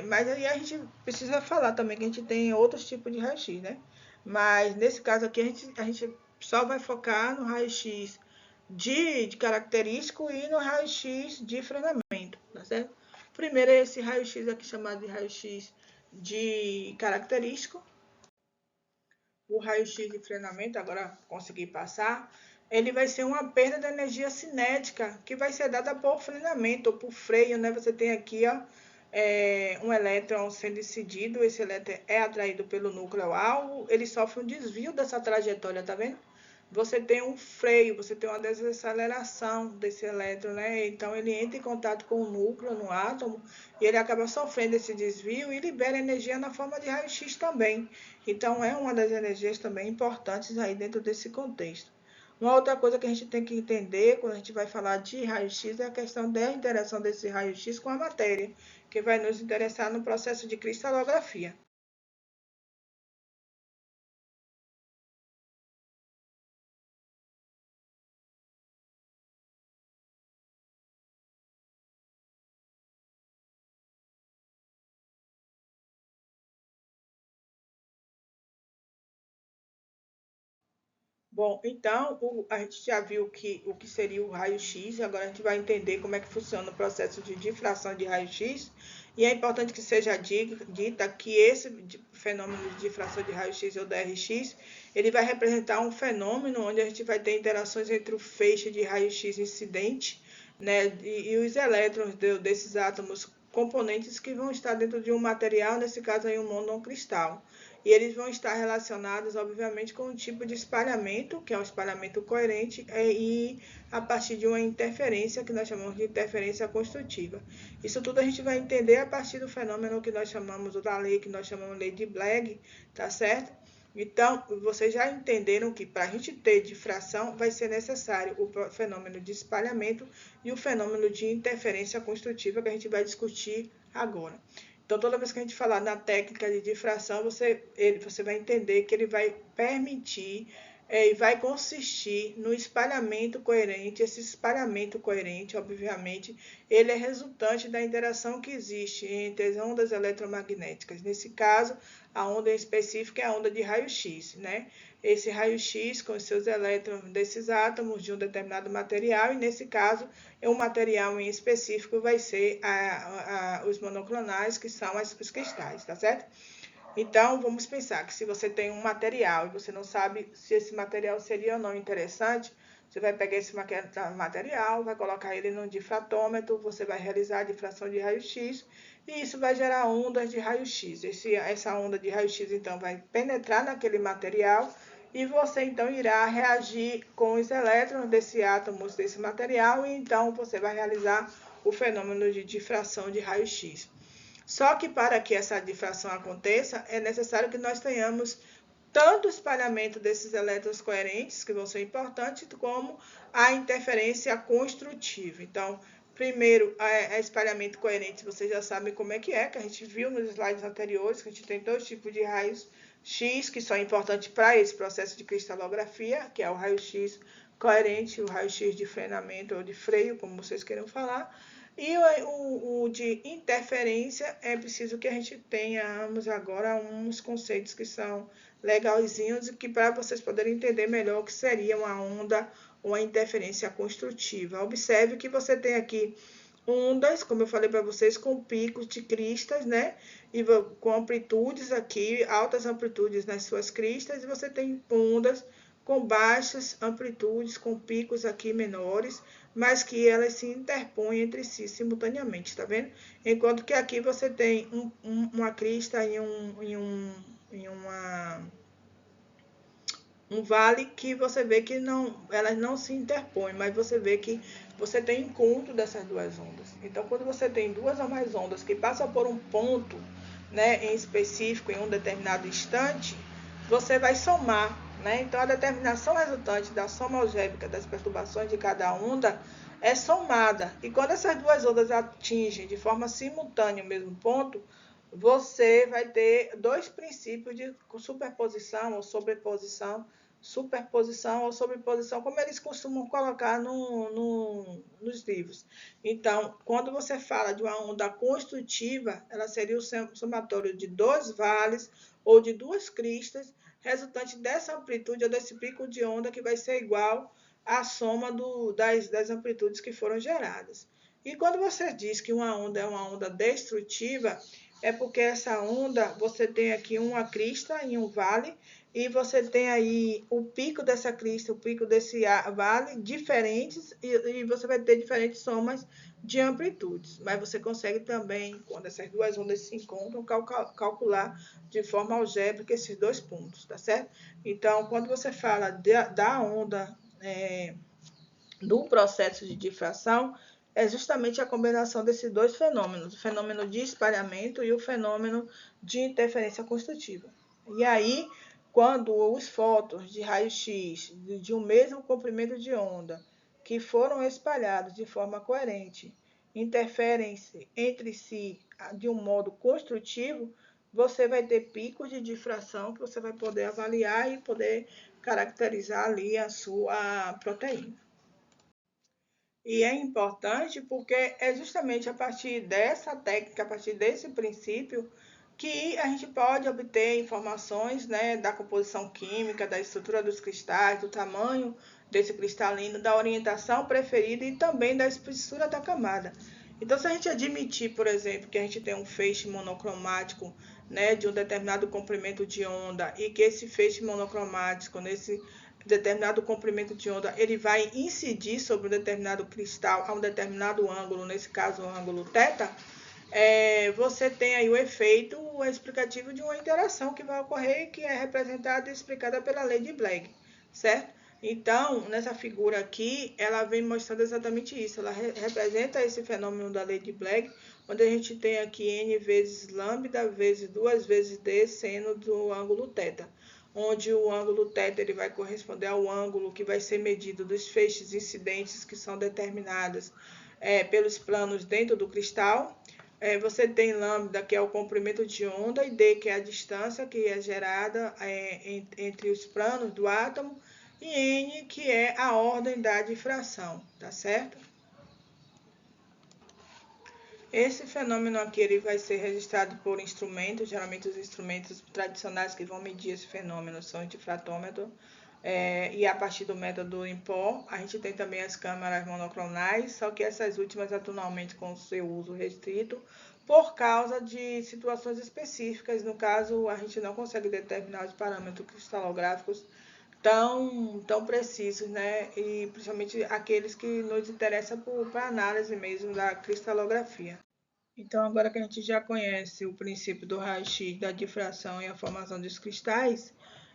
mas aí a gente precisa falar também que a gente tem outros tipos de raio-x, né? Mas nesse caso aqui a gente só vai focar no raio-x de característico e no raio-x de frenamento, tá certo? Primeiro é esse raio-x aqui chamado de raio-x de característico. O raio-x de frenamento, agora consegui passar, ele vai ser uma perda de energia cinética que vai ser dada por frenamento ou por freio, né? Você tem aqui, ó, um elétron sendo incidido, esse elétron é atraído pelo núcleo alvo, ele sofre um desvio dessa trajetória, tá vendo? Você tem um freio, você tem uma desaceleração desse elétron, né? Então ele entra em contato com o núcleo, no átomo, e ele acaba sofrendo esse desvio e libera energia na forma de raio-x também. Então é uma das energias também importantes aí dentro desse contexto. Uma outra coisa que a gente tem que entender quando a gente vai falar de raio-x é a questão da interação desse raio-x com a matéria, que vai nos interessar no processo de cristalografia. Bom, então a gente já viu o que seria o raio-x, agora a gente vai entender como é que funciona o processo de difração de raio-x, e é importante que seja dita que esse fenômeno de difração de raio-x ou DRX, ele vai representar um fenômeno onde a gente vai ter interações entre o feixe de raio-x incidente, né, e os elétrons desses átomos componentes que vão estar dentro de um material, nesse caso aí um monocristal. E eles vão estar relacionados, obviamente, com o tipo de espalhamento, que é o espalhamento coerente, e a partir de uma interferência, que nós chamamos de interferência construtiva. Isso tudo a gente vai entender a partir do fenômeno que nós chamamos, ou da lei que nós chamamos de lei de Bragg, tá certo? Então, vocês já entenderam que para a gente ter difração, vai ser necessário o fenômeno de espalhamento e o fenômeno de interferência construtiva, que a gente vai discutir agora. Então, toda vez que a gente falar na técnica de difração, você vai entender que ele vai permitir e vai consistir no espalhamento coerente. Esse espalhamento coerente, obviamente, ele é resultante da interação que existe entre as ondas eletromagnéticas. Nesse caso, a onda em específico é a onda de raio-x, né? Esse raio-x com os seus elétrons desses átomos de um determinado material, e nesse caso, um material em específico vai ser os monoclonais, que são os cristais, tá certo? Então, vamos pensar que se você tem um material e você não sabe se esse material seria ou não interessante, você vai pegar esse material, vai colocar ele num difratômetro, você vai realizar a difração de raio-x, e isso vai gerar ondas de raio-x. Essa onda de raio-x, então, vai penetrar naquele material, e você, então, irá reagir com os elétrons desse átomos desse material, e então você vai realizar o fenômeno de difração de raio-x. Só que para que essa difração aconteça, é necessário que nós tenhamos tanto o espalhamento desses elétrons coerentes, que vão ser importantes, como a interferência construtiva. Então, primeiro, espalhamento coerente, vocês já sabem como é, que a gente viu nos slides anteriores, que a gente tem dois tipos de raios X, que são importantes para esse processo de cristalografia, que é o raio-x coerente, o raio-x de frenamento ou de freio, como vocês queiram falar. E o de interferência, é preciso que a gente tenhamos agora uns conceitos que são legalzinhos, e que para vocês poderem entender melhor o que seria uma onda, uma interferência construtiva. Observe que você tem aqui ondas, como eu falei para vocês, com picos de cristas, né? E com amplitudes aqui, altas amplitudes nas suas cristas, e você tem ondas com baixas amplitudes, com picos aqui menores, mas que elas se interpõem entre si simultaneamente, tá vendo? Enquanto que aqui você tem uma crista e um vale, que você vê que elas não se interpõem, mas você vê que você tem encontro dessas duas ondas. Então, quando você tem duas ou mais ondas que passam por um ponto, né, em específico, em um determinado instante, você vai somar, né? Então, a determinação resultante da soma algébrica das perturbações de cada onda é somada. E quando essas duas ondas atingem de forma simultânea o mesmo ponto, você vai ter dois princípios de superposição ou sobreposição, como eles costumam colocar nos livros. Então, quando você fala de uma onda construtiva, ela seria o somatório de dois vales ou de duas cristas, resultante dessa amplitude ou desse pico de onda, que vai ser igual à soma das amplitudes que foram geradas. E quando você diz que uma onda é uma onda destrutiva, é porque essa onda, você tem aqui uma crista em um vale, e você tem aí o pico dessa crista, o pico desse vale, diferentes, e você vai ter diferentes somas de amplitudes. Mas você consegue também, quando essas duas ondas se encontram, calcular de forma algébrica esses dois pontos, tá certo? Então, quando você fala da onda, do processo de difração, é justamente a combinação desses dois fenômenos, o fenômeno de espalhamento e o fenômeno de interferência construtiva. E aí, quando os fótons de raio-x de um mesmo comprimento de onda, que foram espalhados de forma coerente, interferem entre si de um modo construtivo, você vai ter picos de difração que você vai poder avaliar e poder caracterizar ali a sua proteína. E é importante porque é justamente a partir dessa técnica, a partir desse princípio, que a gente pode obter informações, né, da composição química, da estrutura dos cristais, do tamanho desse cristalino, da orientação preferida e também da espessura da camada. Então, se a gente admitir, por exemplo, que a gente tem um feixe monocromático, né, de um determinado comprimento de onda, e que esse feixe monocromático, nesse determinado comprimento de onda, ele vai incidir sobre um determinado cristal a um determinado ângulo, nesse caso o ângulo θ, você tem aí o efeito explicativo de uma interação que vai ocorrer, que é representada e explicada pela lei de Blake, certo? Então, nessa figura aqui, ela vem mostrando exatamente isso. Ela representa esse fenômeno da lei de Blake, onde a gente tem aqui n vezes lambda vezes 2 vezes d seno do ângulo θ, onde o ângulo θ ele vai corresponder ao ângulo que vai ser medido dos feixes incidentes que são determinados pelos planos dentro do cristal. Você tem lambda, que é o comprimento de onda, e d, que é a distância que é gerada entre os planos do átomo, e n, que é a ordem da difração, tá certo? Esse fenômeno aqui ele vai ser registrado por instrumentos, geralmente os instrumentos tradicionais que vão medir esse fenômeno são o difratômetro, e a partir do método em pó. A gente tem também as câmeras monoclonais, só que essas últimas atualmente com o seu uso restrito, por causa de situações específicas. No caso, a gente não consegue determinar os parâmetros cristalográficos tão precisos, né? E principalmente aqueles que nos interessam para análise mesmo da cristalografia. Então, agora que a gente já conhece o princípio do raio-x, da difração e a formação dos cristais,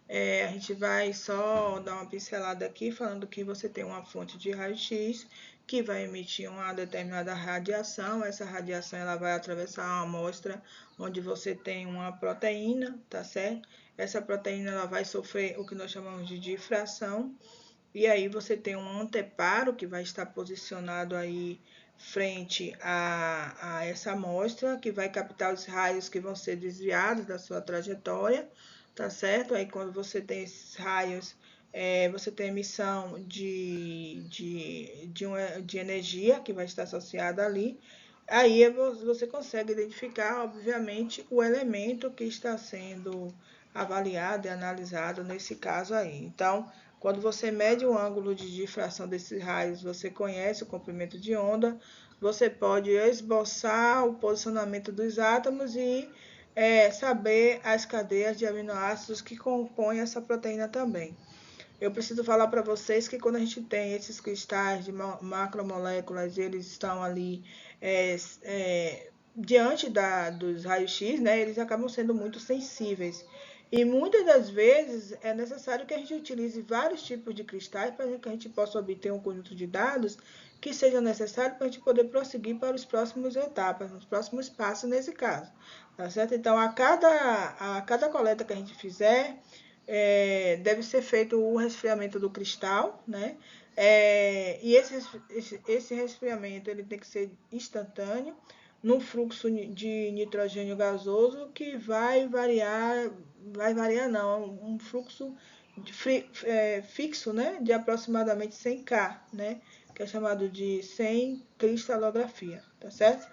a gente vai só dar uma pincelada aqui, falando que você tem uma fonte de raio-x que vai emitir uma determinada radiação. Essa radiação ela vai atravessar uma amostra onde você tem uma proteína, tá certo? Essa proteína ela vai sofrer o que nós chamamos de difração, e aí você tem um anteparo que vai estar posicionado aí frente a essa amostra, que vai captar os raios que vão ser desviados da sua trajetória, tá certo? Aí quando você tem esses raios, você tem emissão de energia que vai estar associada ali. Aí você consegue identificar, obviamente, o elemento que está sendo avaliado e analisado nesse caso aí. Então, quando você mede o ângulo de difração desses raios, você conhece o comprimento de onda, você pode esboçar o posicionamento dos átomos e saber as cadeias de aminoácidos que compõem essa proteína também. Eu preciso falar para vocês que quando a gente tem esses cristais de macromoléculas, eles estão ali diante dos raios-x, né, eles acabam sendo muito sensíveis. E muitas das vezes é necessário que a gente utilize vários tipos de cristais para que a gente possa obter um conjunto de dados que seja necessário para a gente poder prosseguir para os próximos etapas, os próximos passos nesse caso. Tá certo? Então, a cada coleta que a gente fizer, deve ser feito o resfriamento do cristal, né? E esse resfriamento ele tem que ser instantâneo, no fluxo de nitrogênio gasoso, que vai variar não, um fluxo fixo, né, de aproximadamente 100 K, né, que é chamado de 100 cristalografia, tá certo?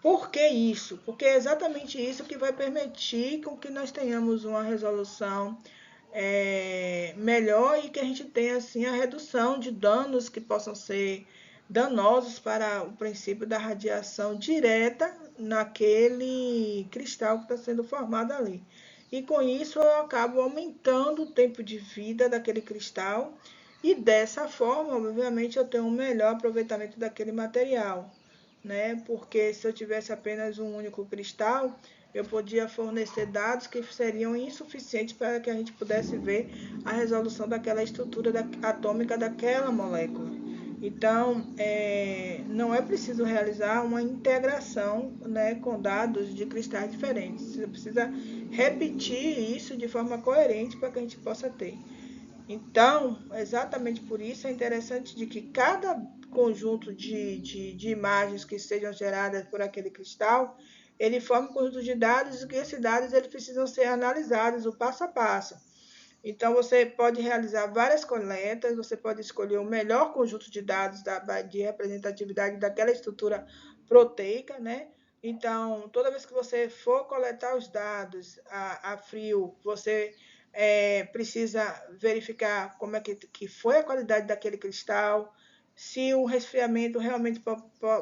Por que isso? Porque é exatamente isso que vai permitir com que nós tenhamos uma resolução melhor e que a gente tenha assim a redução de danos que possam ser danosos para o princípio da radiação direta naquele cristal que está sendo formado ali. E com isso eu acabo aumentando o tempo de vida daquele cristal e dessa forma, obviamente, eu tenho um melhor aproveitamento daquele material, né? Porque se eu tivesse apenas um único cristal, eu podia fornecer dados que seriam insuficientes para que a gente pudesse ver a resolução daquela estrutura atômica daquela molécula. Então, não é preciso realizar uma integração, né, com dados de cristais diferentes. Você precisa repetir isso de forma coerente para que a gente possa ter. Então, exatamente por isso é interessante de que cada conjunto de imagens que sejam geradas por aquele cristal, ele forma um conjunto de dados e que esses dados eles precisam ser analisados o passo a passo. Então, você pode realizar várias coletas, você pode escolher o melhor conjunto de dados de representatividade daquela estrutura proteica, né? Então, toda vez que você for coletar os dados a frio, você precisa verificar como é que foi a qualidade daquele cristal, se o resfriamento realmente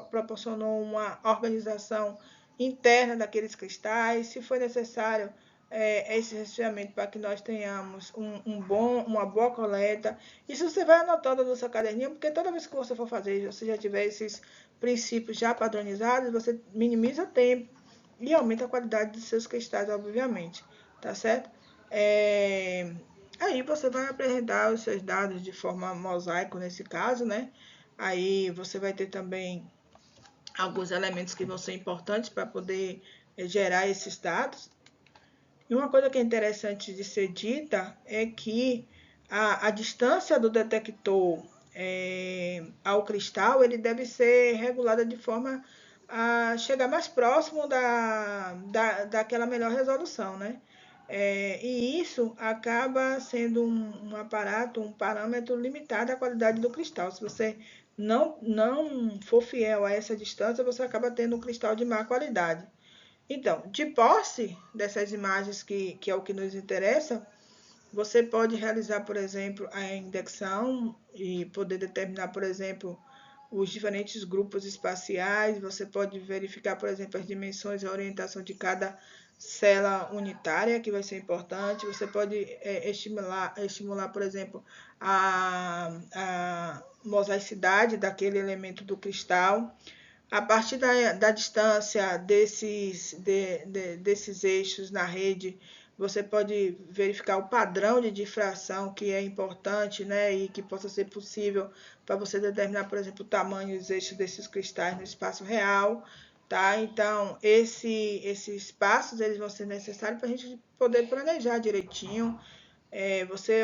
proporcionou uma organização interna daqueles cristais, se foi necessário esse resfriamento para que nós tenhamos uma boa coleta. Isso você vai anotando no seu caderninho, porque toda vez que você for fazer, você já tiver esses princípios já padronizados, você minimiza o tempo e aumenta a qualidade dos seus cristais, obviamente, tá certo? Aí você vai apresentar os seus dados de forma mosaico nesse caso, né? Aí você vai ter também alguns elementos que vão ser importantes para poder gerar esses dados. E uma coisa que é interessante de ser dita é que a distância do detector ao cristal ele deve ser regulada de forma a chegar mais próximo daquela melhor resolução, né? E isso acaba sendo um aparato, um parâmetro limitado à qualidade do cristal. Se você não for fiel a essa distância, você acaba tendo um cristal de má qualidade. Então, de posse dessas imagens, que é o que nos interessa, você pode realizar, por exemplo, a indexação e poder determinar, por exemplo, os diferentes grupos espaciais. Você pode verificar, por exemplo, as dimensões e a orientação de cada célula unitária, que vai ser importante. Você pode estimular, por exemplo, a mosaicidade daquele elemento do cristal. A partir da distância desses eixos na rede, você pode verificar o padrão de difração que é importante, né, e que possa ser possível para você determinar, por exemplo, o tamanho dos eixos desses cristais no espaço real, tá? Então, esses passos eles vão ser necessários para a gente poder planejar direitinho. Você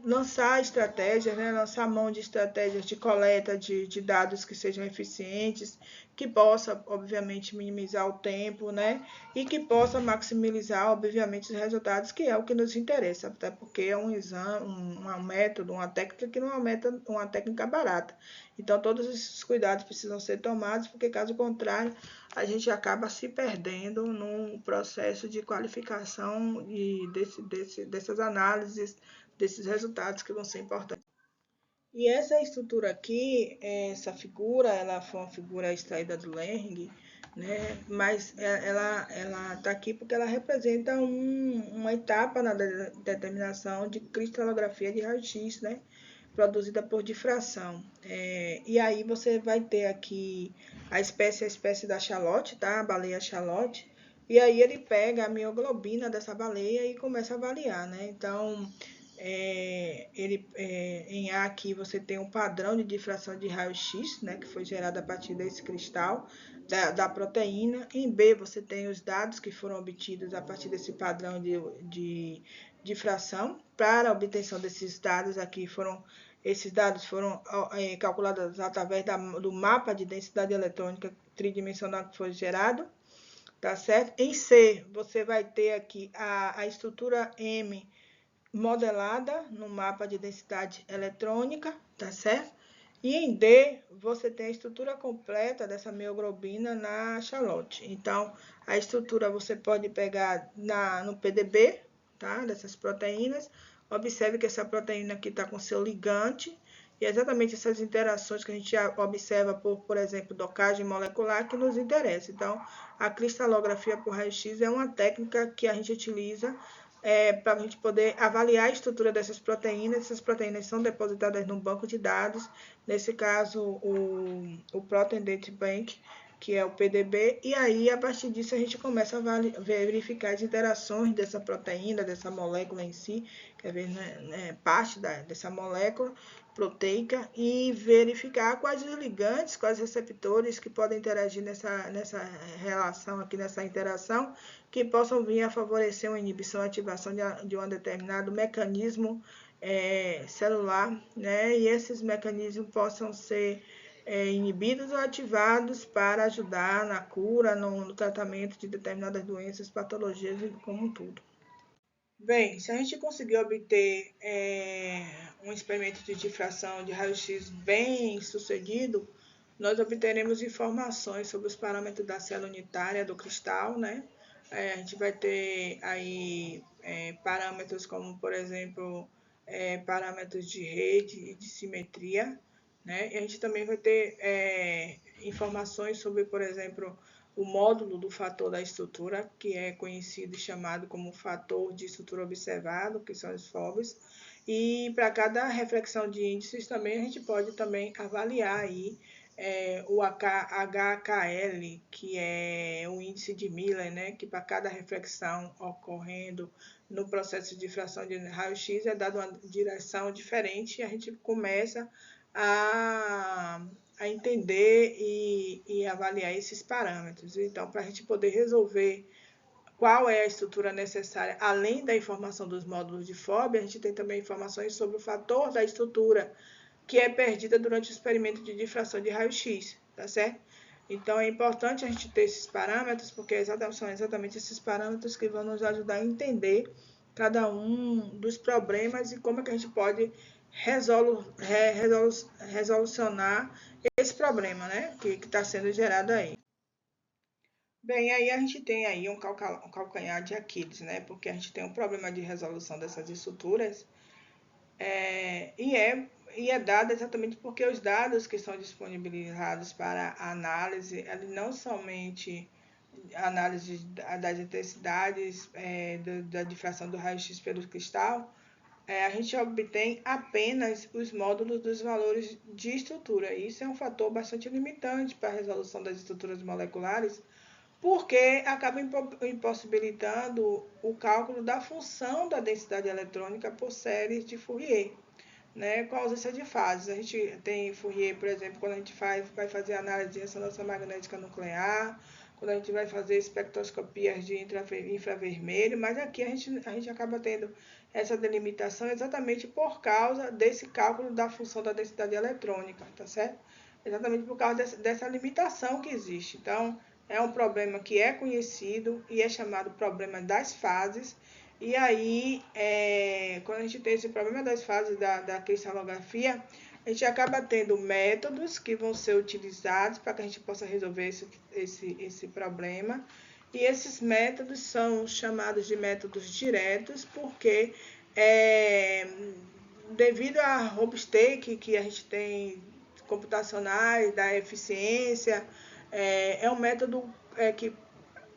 lançar estratégias, né? Lançar mão de estratégias de coleta de dados que sejam eficientes, que possa, obviamente, minimizar o tempo, né? E que possa maximizar, obviamente, os resultados, que é o que nos interessa, até porque é um exame, um método, uma técnica que não é uma técnica barata. Então, todos esses cuidados precisam ser tomados, porque, caso contrário, a gente acaba se perdendo num processo de qualificação e dessas análises, desses resultados que vão ser importantes. E essa estrutura aqui, essa figura, ela foi uma figura extraída do Lehring, né? Mas ela está aqui porque ela representa uma etapa na determinação de cristalografia de raio-x, né? Produzida por difração. E aí você vai ter aqui a espécie da Charlotte, tá? A baleia Charlotte. E aí ele pega a mioglobina dessa baleia e começa a avaliar, né? Então, em A aqui você tem um padrão de difração de raio-x, né, que foi gerado a partir desse cristal da proteína. Em B você tem os dados que foram obtidos a partir desse padrão de difração. Para a obtenção desses dados aqui esses dados foram calculados através do mapa de densidade eletrônica tridimensional que foi gerado, tá certo? Em C você vai ter aqui a estrutura M modelada no mapa de densidade eletrônica, tá certo? E em D, você tem a estrutura completa dessa mioglobina na Charlotte. Então, a estrutura você pode pegar no PDB, tá? Dessas proteínas. Observe que essa proteína aqui está com seu ligante. E é exatamente essas interações que a gente observa por exemplo, docagem molecular que nos interessa. Então, a cristalografia por raio-x é uma técnica que a gente utiliza para a gente poder avaliar a estrutura dessas proteínas. Essas proteínas são depositadas no banco de dados, nesse caso o Protein Data Bank, que é o PDB, e aí a partir disso a gente começa a verificar as interações dessa proteína, dessa molécula em si, quer ver, né, parte dessa molécula proteica, e verificar quais os ligantes, quais receptores que podem interagir nessa relação aqui, nessa interação, que possam vir a favorecer uma inibição, ativação de um determinado mecanismo celular, né? E esses mecanismos possam ser inibidos ou ativados para ajudar na cura, no tratamento de determinadas doenças, patologias como um todo. Bem, se a gente conseguir obter um experimento de difração de raio-x bem sucedido, nós obteremos informações sobre os parâmetros da célula unitária do cristal, né? A gente vai ter aí parâmetros como, por exemplo, parâmetros de rede e de simetria, né? E a gente também vai ter informações sobre, por exemplo, o módulo do fator da estrutura, que é conhecido e chamado como fator de estrutura observado, que são os FOBs. E para cada reflexão de índices também a gente pode também avaliar aí o HKL, que é o índice de Miller, né, que para cada reflexão ocorrendo no processo de difração de raio-x é dado uma direção diferente e a gente começa a, a entender e avaliar esses parâmetros. Então, para a gente poder resolver qual é a estrutura necessária, além da informação dos módulos de FOB, a gente tem também informações sobre o fator da estrutura que é perdida durante o experimento de difração de raio-x, tá certo? Então, é importante a gente ter esses parâmetros, porque são exatamente esses parâmetros que vão nos ajudar a entender cada um dos problemas e como é que a gente pode resolucionar esse problema, né, que está sendo gerado aí. Bem, aí a gente tem aí um calcanhar de Aquiles, né, porque a gente tem um problema de resolução dessas estruturas é, e, é, e é dado exatamente porque os dados que são disponibilizados para análise, eles não somente análise das intensidades da difração do raio-x pelo cristal, a gente obtém apenas os módulos dos valores de estrutura. Isso é um fator bastante limitante para a resolução das estruturas moleculares, porque acaba impossibilitando o cálculo da função da densidade eletrônica por séries de Fourier, né, com a ausência de fases. A gente tem Fourier, por exemplo, quando a gente vai fazer análise de ressonância magnética nuclear, quando a gente vai fazer espectroscopias de infravermelho, mas aqui a gente acaba tendo essa delimitação exatamente por causa desse cálculo da função da densidade eletrônica, tá certo? Exatamente por causa dessa limitação que existe. Então, é um problema que é conhecido e é chamado problema das fases. E aí, quando a gente tem esse problema das fases da cristalografia, a gente acaba tendo métodos que vão ser utilizados para que a gente possa resolver esse problema. E esses métodos são chamados de métodos diretos, porque devido à robustez que a gente tem computacionais, da eficiência, é um método que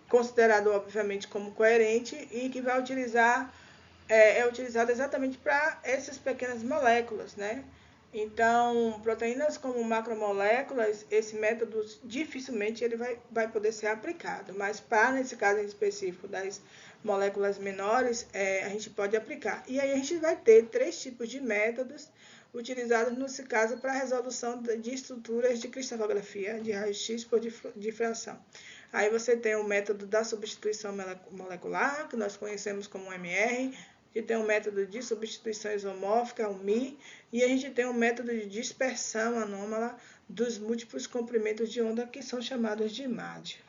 considerado obviamente como coerente e que vai utilizar é utilizado exatamente para essas pequenas moléculas, né? Então, proteínas como macromoléculas, esse método dificilmente ele vai poder ser aplicado, mas para nesse caso em específico das moléculas menores, a gente pode aplicar. E aí a gente vai ter 3 tipos de métodos utilizados nesse caso para a resolução de estruturas de cristalografia de raio-x por difração. Aí você tem o método da substituição molecular, que nós conhecemos como MR, a gente tem o método de substituição isomórfica, o MI, e a gente tem o método de dispersão anômala dos múltiplos comprimentos de onda, que são chamados de MAD.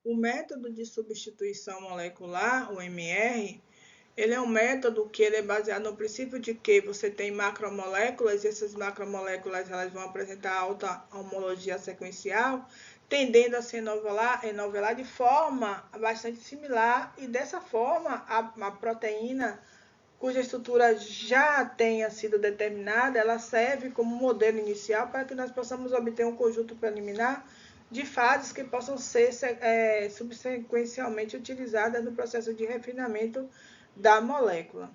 O método de substituição molecular, o MR, ele é um método que ele é baseado no princípio de que você tem macromoléculas e essas macromoléculas elas vão apresentar alta homologia sequencial, tendendo a se enovelar de forma bastante similar e dessa forma a proteína cuja estrutura já tenha sido determinada, ela serve como modelo inicial para que nós possamos obter um conjunto preliminar de fases que possam ser subsequencialmente utilizadas no processo de refinamento da molécula.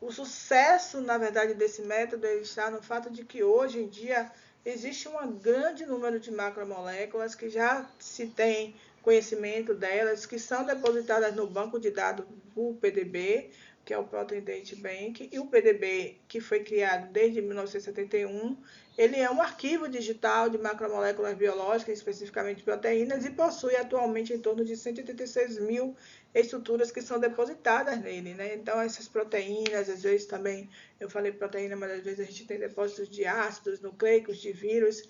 O sucesso, na verdade, desse método está no fato de que hoje em dia existe um grande número de macromoléculas que já se tem conhecimento delas, que são depositadas no banco de dados do PDB, que é o Protein Data Bank, e o PDB, que foi criado desde 1971, ele é um arquivo digital de macromoléculas biológicas, especificamente proteínas, e possui atualmente em torno de 186 mil estruturas que são depositadas nele, né? Então, essas proteínas, às vezes também, eu falei proteína, mas às vezes a gente tem depósitos de ácidos nucleicos, de vírus,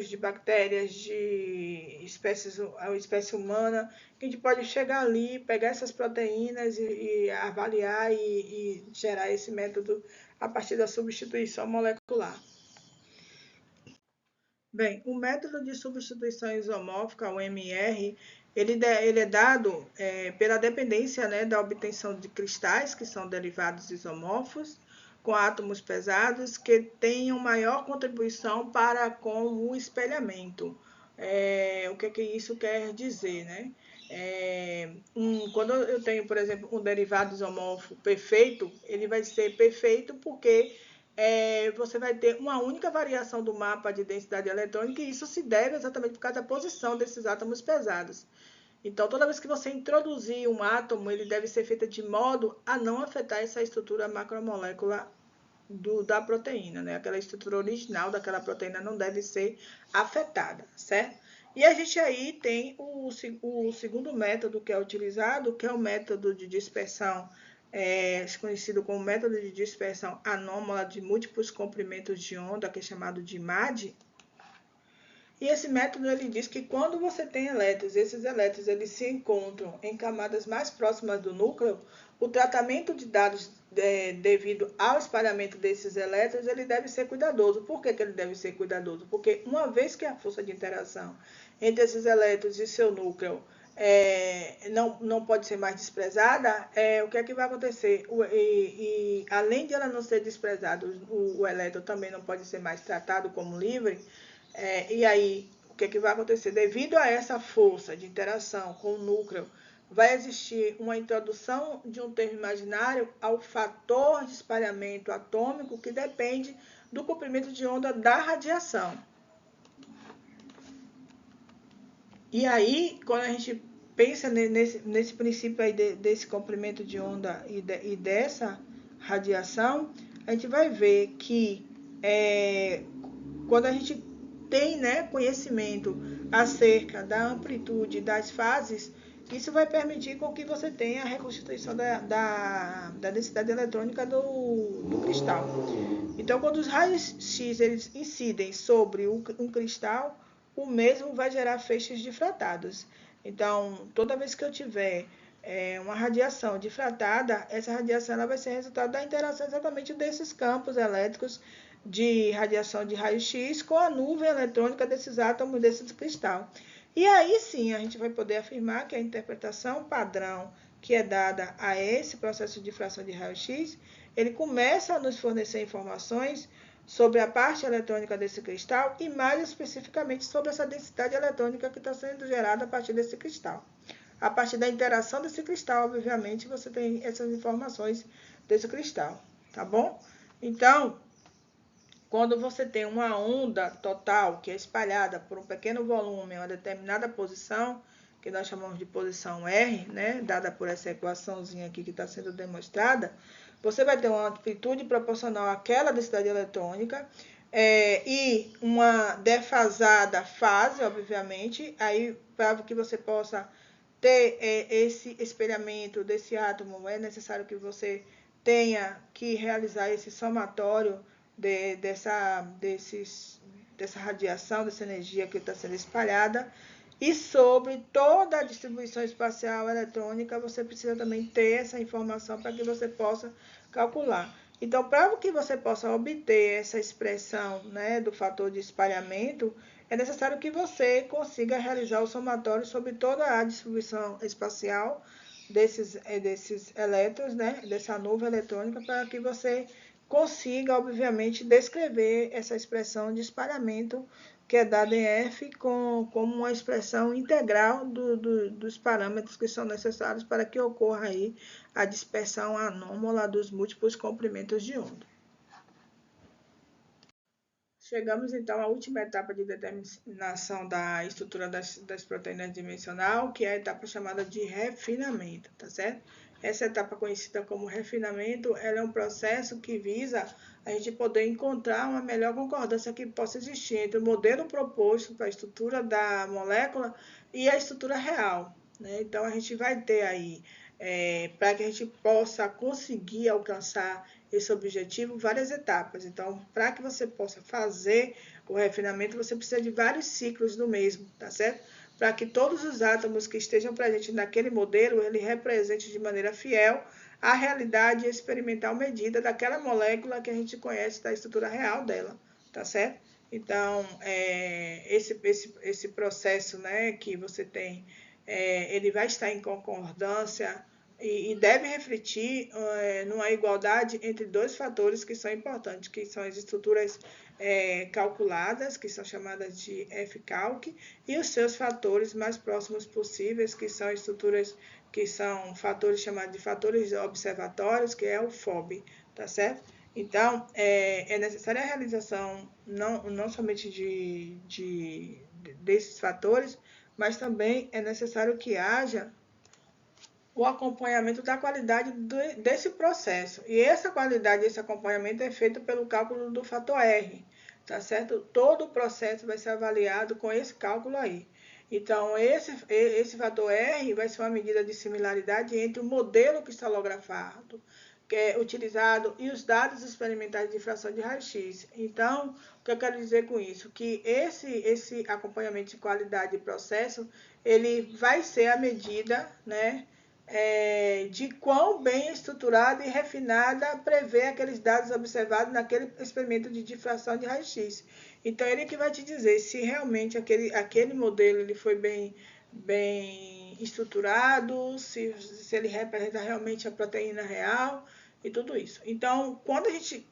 de bactérias, de espécie humana, que a gente pode chegar ali, pegar essas proteínas e avaliar e gerar esse método a partir da substituição molecular. Bem, o método de substituição isomórfica, o MR, ele é dado pela dependência, né, da obtenção de cristais, que são derivados isomorfos, com átomos pesados, que tenham maior contribuição para com o espelhamento. O que isso quer dizer, né? Quando eu tenho, por exemplo, um derivado isomorfo perfeito, ele vai ser perfeito porque você vai ter uma única variação do mapa de densidade eletrônica, e isso se deve exatamente por causa da posição desses átomos pesados. Então, toda vez que você introduzir um átomo, ele deve ser feito de modo a não afetar essa estrutura macromolécula da proteína, né? Aquela estrutura original daquela proteína não deve ser afetada, certo? E a gente aí tem o segundo método que é utilizado, que é o método de dispersão, conhecido como método de dispersão anômala de múltiplos comprimentos de onda, que é chamado de MAD. E esse método ele diz que quando você tem elétrons, esses elétrons eles se encontram em camadas mais próximas do núcleo, o tratamento de dados devido ao espalhamento desses elétrons, ele deve ser cuidadoso. Por que ele deve ser cuidadoso? Porque uma vez que a força de interação entre esses elétrons e seu núcleo não pode ser mais desprezada, o que é que vai acontecer? Além de ela não ser desprezada, o elétron também não pode ser mais tratado como livre. E aí, o que é que vai acontecer? Devido a essa força de interação com o núcleo, vai existir uma introdução de um termo imaginário ao fator de espalhamento atômico que depende do comprimento de onda da radiação. E aí, quando a gente pensa nesse princípio aí desse comprimento de onda e dessa radiação, a gente vai ver que quando a gente tem, né, conhecimento acerca da amplitude das fases, isso vai permitir com que você tenha a reconstituição da densidade eletrônica do cristal. Então, quando os raios X eles incidem sobre um cristal, o mesmo vai gerar feixes difratados. Então, toda vez que eu tiver uma radiação difratada, essa radiação ela vai ser resultado da interação exatamente desses campos elétricos de radiação de raio-x com a nuvem eletrônica desses átomos desse cristal. E aí sim a gente vai poder afirmar que a interpretação padrão que é dada a esse processo de difração de raio-x, ele começa a nos fornecer informações sobre a parte eletrônica desse cristal e mais especificamente sobre essa densidade eletrônica que está sendo gerada a partir desse cristal. A partir da interação desse cristal, obviamente, você tem essas informações desse cristal, tá bom? Então, quando você tem uma onda total que é espalhada por um pequeno volume em uma determinada posição, que nós chamamos de posição R, né, dada por essa equaçãozinha aqui que está sendo demonstrada, você vai ter uma amplitude proporcional àquela densidade eletrônica e uma defasada fase, obviamente, aí para que você possa ter esse espelhamento desse átomo, é necessário que você tenha que realizar esse somatório dessa radiação, dessa energia que está sendo espalhada. E sobre toda a distribuição espacial eletrônica, você precisa também ter essa informação para que você possa calcular. Então, para que você possa obter essa expressão, né, do fator de espalhamento, é necessário que você consiga realizar o somatório sobre toda a distribuição espacial desses elétrons, né, dessa nuvem eletrônica, para que você consiga, obviamente, descrever essa expressão de espalhamento que é dada em F como uma expressão integral dos parâmetros que são necessários para que ocorra aí a dispersão anômala dos múltiplos comprimentos de onda. Chegamos então à última etapa de determinação da estrutura das proteínas dimensional, que é a etapa chamada de refinamento, tá certo? Essa etapa conhecida como refinamento, ela é um processo que visa a gente poder encontrar uma melhor concordância que possa existir entre o modelo proposto para a estrutura da molécula e a estrutura real, né? Então, a gente vai ter aí, para que a gente possa conseguir alcançar esse objetivo, várias etapas. Então, para que você possa fazer o refinamento, você precisa de vários ciclos do mesmo, tá certo? Para que todos os átomos que estejam presentes naquele modelo, ele represente de maneira fiel a realidade experimental medida daquela molécula que a gente conhece da estrutura real dela, tá certo? Então, esse processo, né, que você tem, ele vai estar em concordância e deve refletir numa igualdade entre dois fatores que são importantes, que são as estruturas calculadas, que são chamadas de F-calc, e os seus fatores mais próximos possíveis, que são estruturas que são fatores chamados de fatores observatórios, que é o FOB, tá certo? Então, é necessária a realização não somente desses fatores, mas também é necessário que haja o acompanhamento da qualidade desse processo. E essa qualidade, esse acompanhamento é feito pelo cálculo do fator R, tá certo? Todo o processo vai ser avaliado com esse cálculo aí. Então, esse fator R vai ser uma medida de similaridade entre o modelo cristalografado que é utilizado e os dados experimentais de fração de raio-x. Então, o que eu quero dizer com isso? Que esse acompanhamento de qualidade de processo, ele vai ser a medida, né, de quão bem estruturada e refinada prevê aqueles dados observados naquele experimento de difração de raio-x. Então, ele que vai te dizer se realmente aquele modelo ele foi bem estruturado, se ele representa realmente a proteína real e tudo isso. Então, quando a gente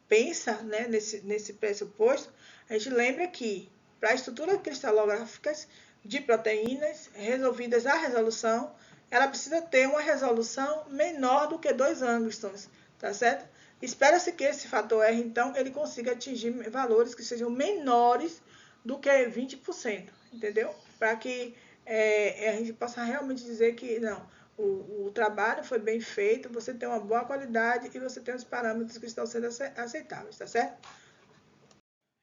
pensa, né, nesse pressuposto, a gente lembra que para estruturas cristalográficas de proteínas resolvidas à resolução, ela precisa ter uma resolução menor do que 2 angstroms, tá certo? Espera-se que esse fator R, então, ele consiga atingir valores que sejam menores do que 20%, entendeu? Para que a gente possa realmente dizer que, não, o trabalho foi bem feito, você tem uma boa qualidade e você tem os parâmetros que estão sendo aceitáveis, tá certo?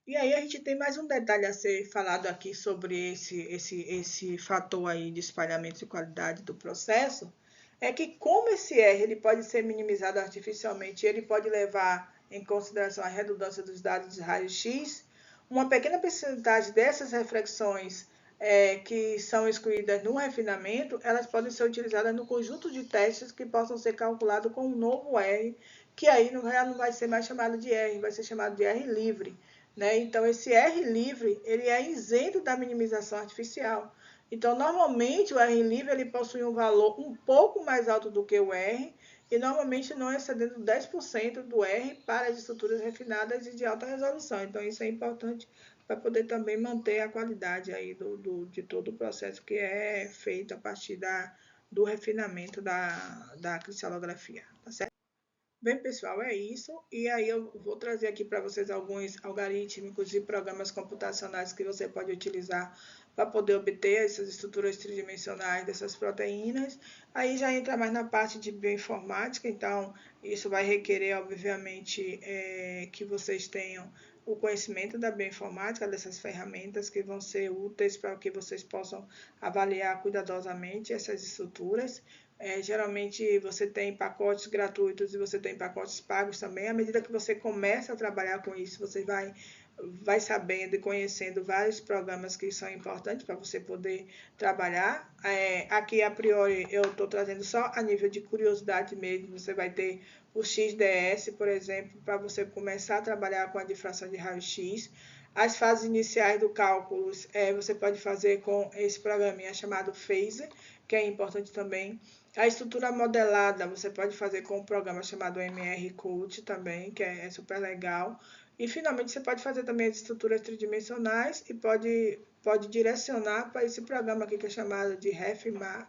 E aí a gente tem mais um detalhe a ser falado aqui sobre esse fator aí de espalhamento e qualidade do processo, é que como esse R ele pode ser minimizado artificialmente, ele pode levar em consideração a redundância dos dados de raio-x, uma pequena porcentagem dessas reflexões que são excluídas no refinamento, elas podem ser utilizadas no conjunto de testes que possam ser calculados com um novo R, que aí não vai ser mais chamado de R, vai ser chamado de R livre. Né? Então, esse R livre ele é isento da minimização artificial. Então, normalmente, o R livre ele possui um valor um pouco mais alto do que o R, e normalmente não excedendo 10% do R para as estruturas refinadas e de alta resolução. Então, isso é importante para poder também manter a qualidade aí de todo o processo que é feito a partir do refinamento da cristalografia. Tá certo? Bem, pessoal, é isso. E aí eu vou trazer aqui para vocês alguns algorítmicos e programas computacionais que você pode utilizar para poder obter essas estruturas tridimensionais dessas proteínas. Aí já entra mais na parte de bioinformática, então isso vai requerer, obviamente, que vocês tenham o conhecimento da bioinformática, dessas ferramentas que vão ser úteis para que vocês possam avaliar cuidadosamente essas estruturas. Geralmente você tem pacotes gratuitos e você tem pacotes pagos também. À medida que você começa a trabalhar com isso, você vai sabendo e conhecendo vários programas que são importantes para você poder trabalhar. Aqui, a priori, eu estou trazendo só a nível de curiosidade mesmo. Você vai ter o XDS, por exemplo, para você começar a trabalhar com a difração de raio-x. As fases iniciais do cálculo você pode fazer com esse programinha chamado Phaser, que é importante também. A estrutura modelada você pode fazer com um programa chamado MR Code também, que é super legal. E finalmente você pode fazer também as estruturas tridimensionais e pode direcionar para esse programa aqui que é chamado de RefMac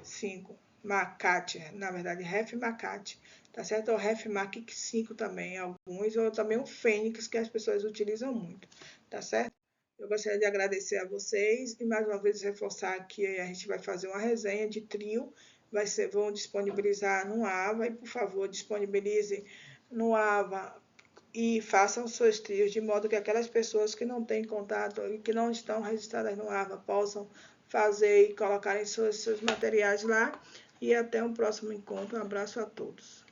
5. Macat, na verdade, RefMacat, tá certo? Ou RefMac 5 também, alguns, ou também o Fênix, que as pessoas utilizam muito, tá certo? Eu gostaria de agradecer a vocês e mais uma vez reforçar que a gente vai fazer uma resenha de trio, vão disponibilizar no AVA e, por favor, disponibilize no AVA e façam seus trios de modo que aquelas pessoas que não têm contato e que não estão registradas no AVA possam fazer e colocarem seus materiais lá. E até um próximo encontro. Um abraço a todos.